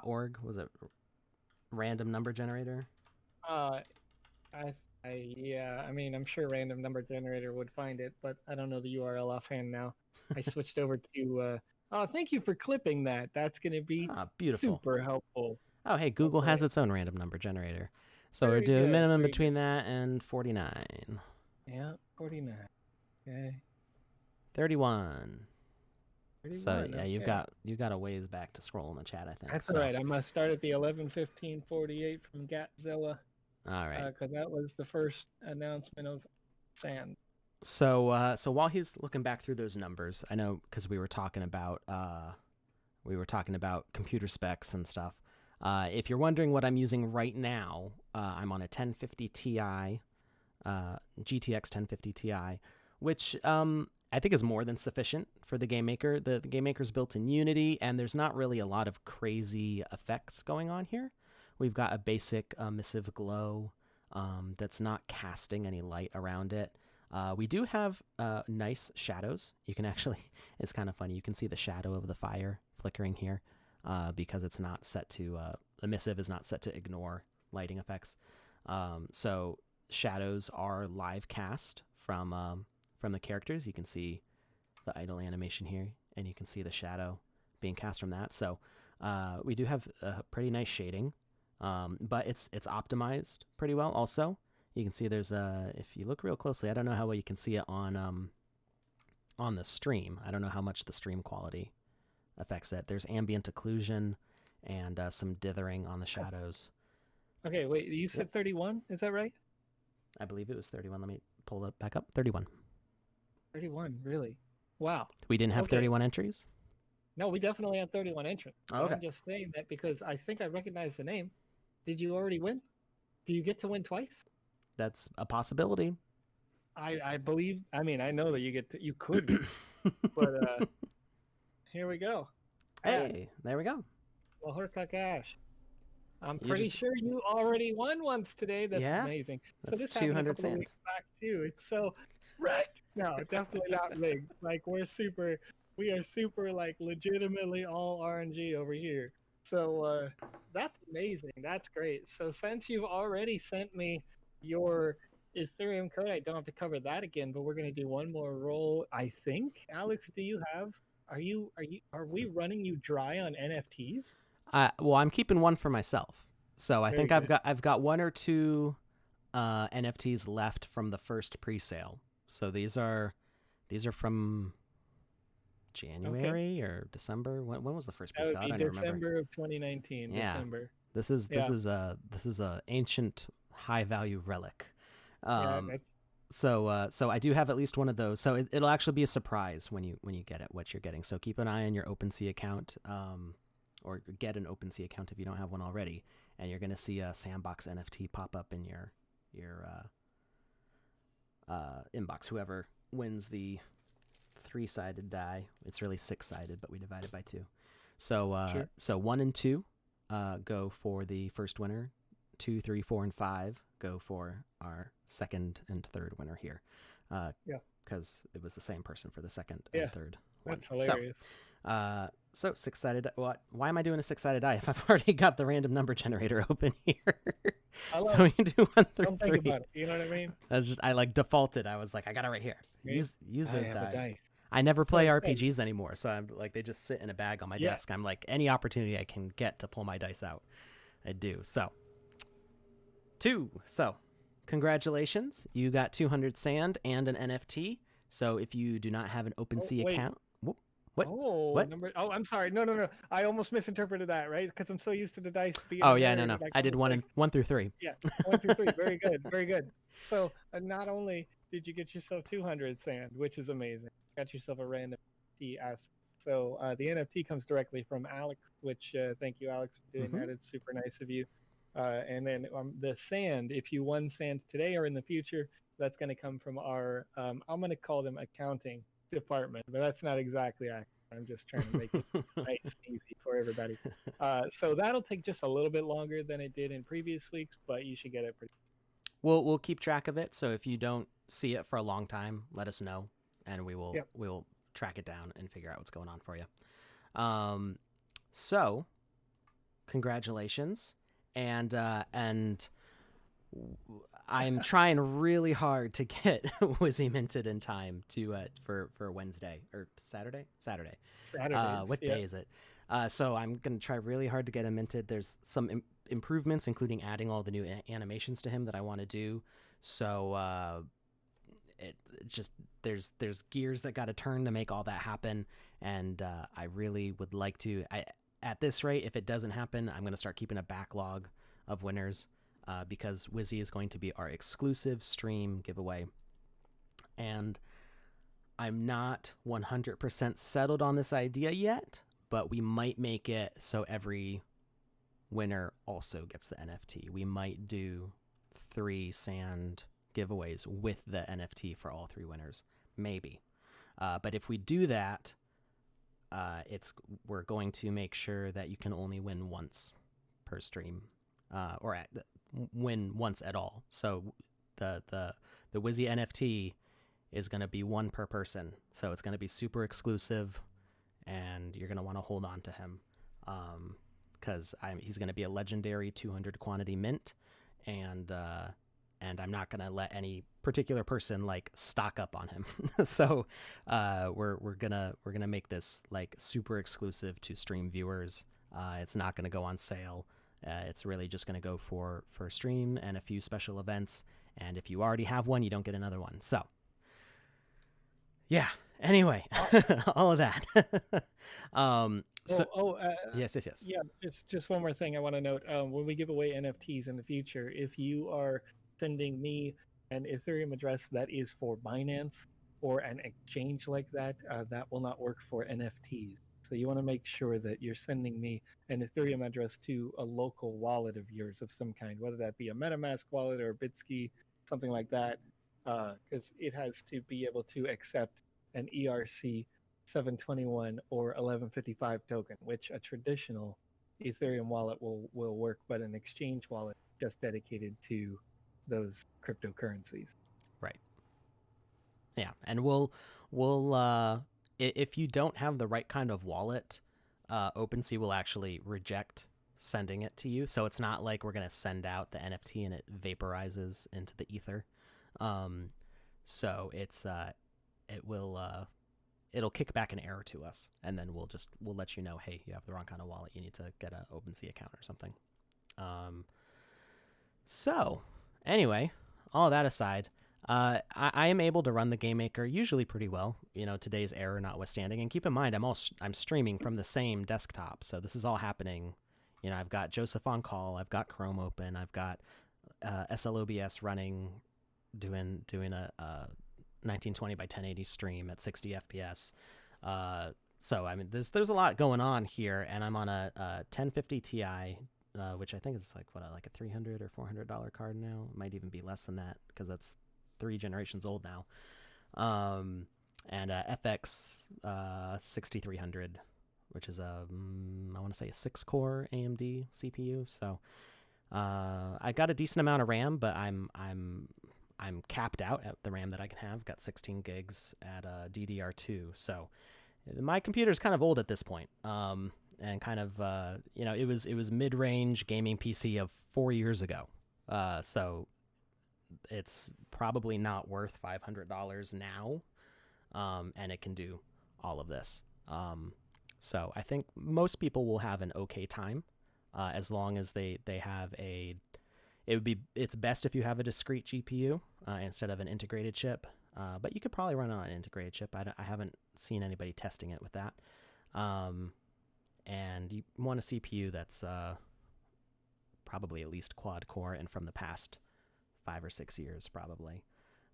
.org? Was it random number generator? Yeah. I mean, I'm sure random number generator would find it, but I don't know the URL offhand now. I switched over to. Oh, thank you for clipping that. That's going to be beautiful. Super helpful. Oh, hey, Google has its own random number generator. So we're doing a minimum between that and 49. Yeah, 49. Okay. 31. So 31. yeah, Okay. you've got a ways back to scroll in the chat, I think. That's all So right. I must start at the 11:15:48 from Gatzilla, all right. because that was the first announcement of Sand. So while he's looking back through those numbers, I know because we were talking about computer specs and stuff. If you're wondering what I'm using right now, I'm on a 1050 Ti, GTX 1050 Ti, which I think is more than sufficient for the game maker. The game maker's built in Unity, and there's not really a lot of crazy effects going on here. We've got a basic emissive glow that's not casting any light around it. We do have nice shadows. You can actually, it's kind of funny. You can see the shadow of the fire flickering here because it's not set to, emissive is not set to ignore lighting effects. So shadows are live cast from the characters. You can see the idle animation here, and you can see the shadow being cast from that. So we do have a pretty nice shading, but it's optimized pretty well also. You can see there's if you look real closely, I don't know how well you can see it on the stream. I don't know how much the stream quality affects it. There's ambient occlusion and some dithering on the shadows. Okay, wait, you said 31? Is that right? I believe it was 31. Let me pull it back up. 31. 31, really? Wow. We didn't have 31 entries? No, we definitely had 31 entrants. Oh, okay. I'm just saying that because I think I recognize the name. Did you already win? Do you get to win twice? That's a possibility. I believe. I mean, I know that you could win, but here we go. Hey, there we go. Well, Ash. I'm pretty sure you already won once today. That's amazing. That's so this 200 sand. Weeks back too. It's so rigged. No, definitely not rigged. Like we are super like legitimately all RNG over here. So that's amazing. That's great. So since you've already sent me your Ethereum code, I don't have to cover that again. But we're gonna do one more roll. I think. Alex, do you have? Are we running you dry on NFTs? Well, I'm keeping one for myself. So I Very think good. I've got one or two NFTs left from the first pre-sale. So these are from January or December. When was the first pre-sale? That would be December of 2019. Yeah. December. This is a ancient high value relic. So I do have at least one of those. So it'll actually be a surprise when you get it, what you're getting. So keep an eye on your OpenSea account, or get an OpenSea account if you don't have one already, and you're gonna see a Sandbox NFT pop up in your inbox. Whoever wins the 3-sided die, it's really 6-sided, but we divide it by 2. So Sure. So 1 and 2 go for the first winner. 2, 3, 4, and 5 go for our second and third winner here. Because it was the same person for the second and third one. That's hilarious. So 6-sided. Why am I doing a 6-sided die if I've already got the random number generator open here? So we can do 1 through 3. Don't think about it. You know what I mean? That's just I like defaulted. I was like, I got it right here. Use those dice. I never So play RPGs anymore, so I'm like they just sit in a bag on my desk. I'm like any opportunity I can get to pull my dice out, I do. So 2. So congratulations, you got 200 sand and an NFT. So if you do not have an OpenSea account, what? I'm sorry. No. I almost misinterpreted that, right? Because I'm so used to the dice being. Oh yeah, no. I did 1 through 3. Yeah, 1 through 3. Very good, very good. So not only did you get yourself 200 sand, which is amazing, got yourself a random NFT. So the NFT comes directly from Alex, which thank you, Alex, for doing that. It's super nice of you. And then the sand, if you won sand today or in the future, that's going to come from our, I'm going to call them accounting department, but that's not exactly accurate. I'm just trying to make it nice and easy for everybody. So that'll take just a little bit longer than it did in previous weeks, but you should get it pretty. We'll keep track of it. So if you don't see it for a long time, let us know, and we'll track it down and figure out what's going on for you. So congratulations. And I'm trying really hard to get Wizzy minted in time to for Wednesday or Saturday. What day is it? So I'm gonna try really hard to get him minted. There's some improvements, including adding all the new animations to him that I want to do. So it's just there's gears that got to turn to make all that happen, and I really would like to. At this rate, if it doesn't happen, I'm going to start keeping a backlog of winners because Wizzy is going to be our exclusive stream giveaway, and I'm not 100% settled on this idea yet, but we might make it so every winner also gets the NFT. We might do 3 sand giveaways with the NFT for all 3 winners, maybe. But if we do that, we're going to make sure that you can only win once per stream, or win once at all. So the Wizzy NFT is going to be 1 per person, so it's going to be super exclusive, and you're going to want to hold on to him, because he's going to be a legendary 200 quantity mint, and I'm not going to let any particular person like stock up on him. So we're gonna make this like super exclusive to stream viewers. It's not going to go on sale. It's really just going to go for stream and a few special events. And if you already have one, you don't get another one. So yeah. Anyway, all of that. Yes. Yeah, just one more thing I want to note. When we give away NFTs in the future, if you are sending me an Ethereum address that is for Binance or an exchange like that, that will not work for NFTs. So you want to make sure that you're sending me an Ethereum address to a local wallet of yours of some kind, whether that be a MetaMask wallet or a Bitsky, something like that, because it has to be able to accept an ERC 721 or 1155 token, which a traditional Ethereum wallet will work, but an exchange wallet just dedicated to those cryptocurrencies. Right. Yeah, and we'll if you don't have the right kind of wallet, OpenSea will actually reject sending it to you. So it's not like we're gonna send out the NFT and it vaporizes into the ether. So it'll kick back an error to us, and then we'll let you know, hey, you have the wrong kind of wallet. You need to get an OpenSea account or something. So anyway, all that aside, I am able to run the Game Maker usually pretty well, today's error notwithstanding. And keep in mind, I'm streaming from the same desktop, so this is all happening. I've got Joseph on call, I've got Chrome open, I've got SLOBS running, doing a 1920 by 1080 stream at 60 FPS. So I mean, there's a lot going on here, and I'm on a 1050 Ti. Which I think is like a $300 or $400 card now. It might even be less than that because that's 3 generations old now. And FX 6300, which is I want to say a 6-core AMD CPU. So I got a decent amount of RAM, but I'm capped out at the RAM that I can have. Got 16 gigs at DDR2. So my computer's kind of old at this point. And kind of, it was mid-range gaming PC of 4 years ago. So it's probably not worth $500 now. And it can do all of this. So I think most people will have an okay time, as long as they have it's best if you have a discrete GPU instead of an integrated chip. But you could probably run on an integrated chip. I haven't seen anybody testing it with that. And you want a CPU that's probably at least quad core and from the past 5 or 6 years, probably.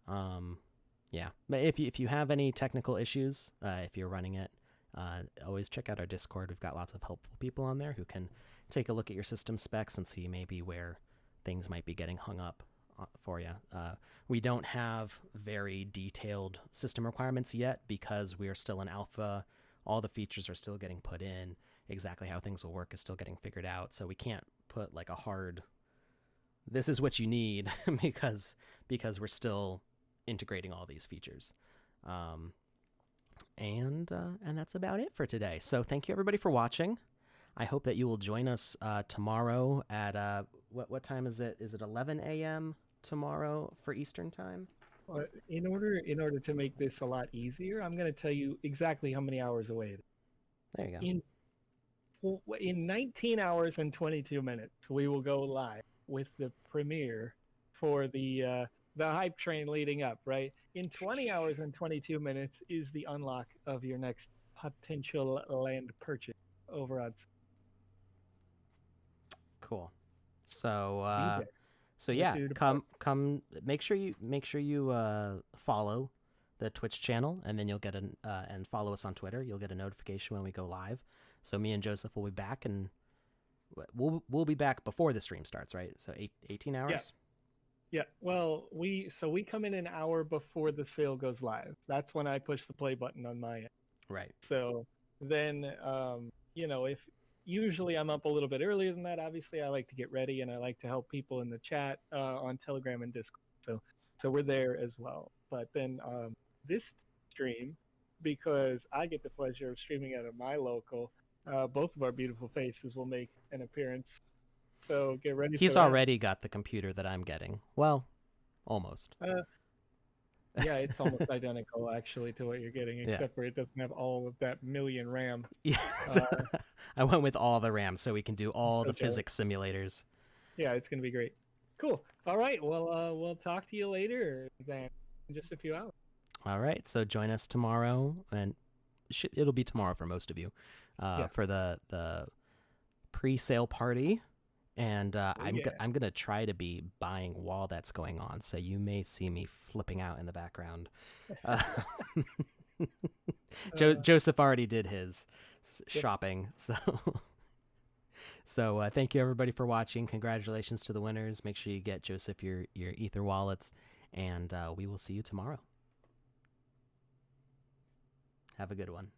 Yeah, but if you have any technical issues, if you're running it, always check out our Discord. We've got lots of helpful people on there who can take a look at your system specs and see maybe where things might be getting hung up for you. We don't have very detailed system requirements yet because we are still in alpha. All the features are still getting put in. Exactly how things will work is still getting figured out. So we can't put like a hard, this is what you need because we're still integrating all these features. And that's about it for today. So thank you everybody for watching. I hope that you will join us tomorrow at what time is it? Is it 11 a.m. tomorrow for Eastern time? In order to make this a lot easier, I'm going to tell you exactly how many hours away it is. There you go. In 19 hours and 22 minutes, we will go live with the premiere for the the hype train leading up, right? In 20 hours and 22 minutes is the unlock of your next potential land purchase over on Cool. So be there so with yeah, your deposit. come make sure you follow the Twitch channel, and then you'll get and follow us on Twitter. You'll get a notification when we go live. So me and Joseph will be back, and we'll be back before the stream starts, right? So 18 hours. Yeah, well, we come in an hour before the sale goes live. That's when I push the play button on my end. Right. So then, if usually I'm up a little bit earlier than that. Obviously, I like to get ready and I like to help people in the chat on Telegram and Discord. So we're there as well. But then this stream, because I get the pleasure of streaming out of my local, both of our beautiful faces will make an appearance. So get ready for that. He's already got the computer that I'm getting. Well, almost. Yeah, it's almost identical actually to what you're getting, except for it doesn't have all of that million RAM. Yes. I went with all the RAM so we can do all the physics simulators. Yeah, it's gonna be great. Cool. All right. Well, we'll talk to you later then in just a few hours. All right. So join us tomorrow, and it'll be tomorrow for most of you, for the pre-sale party. And I'm gonna try to be buying while that's going on, so you may see me flipping out in the background. Joseph already did his shopping, so thank you everybody for watching. Congratulations to the winners. Make sure you get Joseph your Ether wallets, and we will see you tomorrow. Have a good one.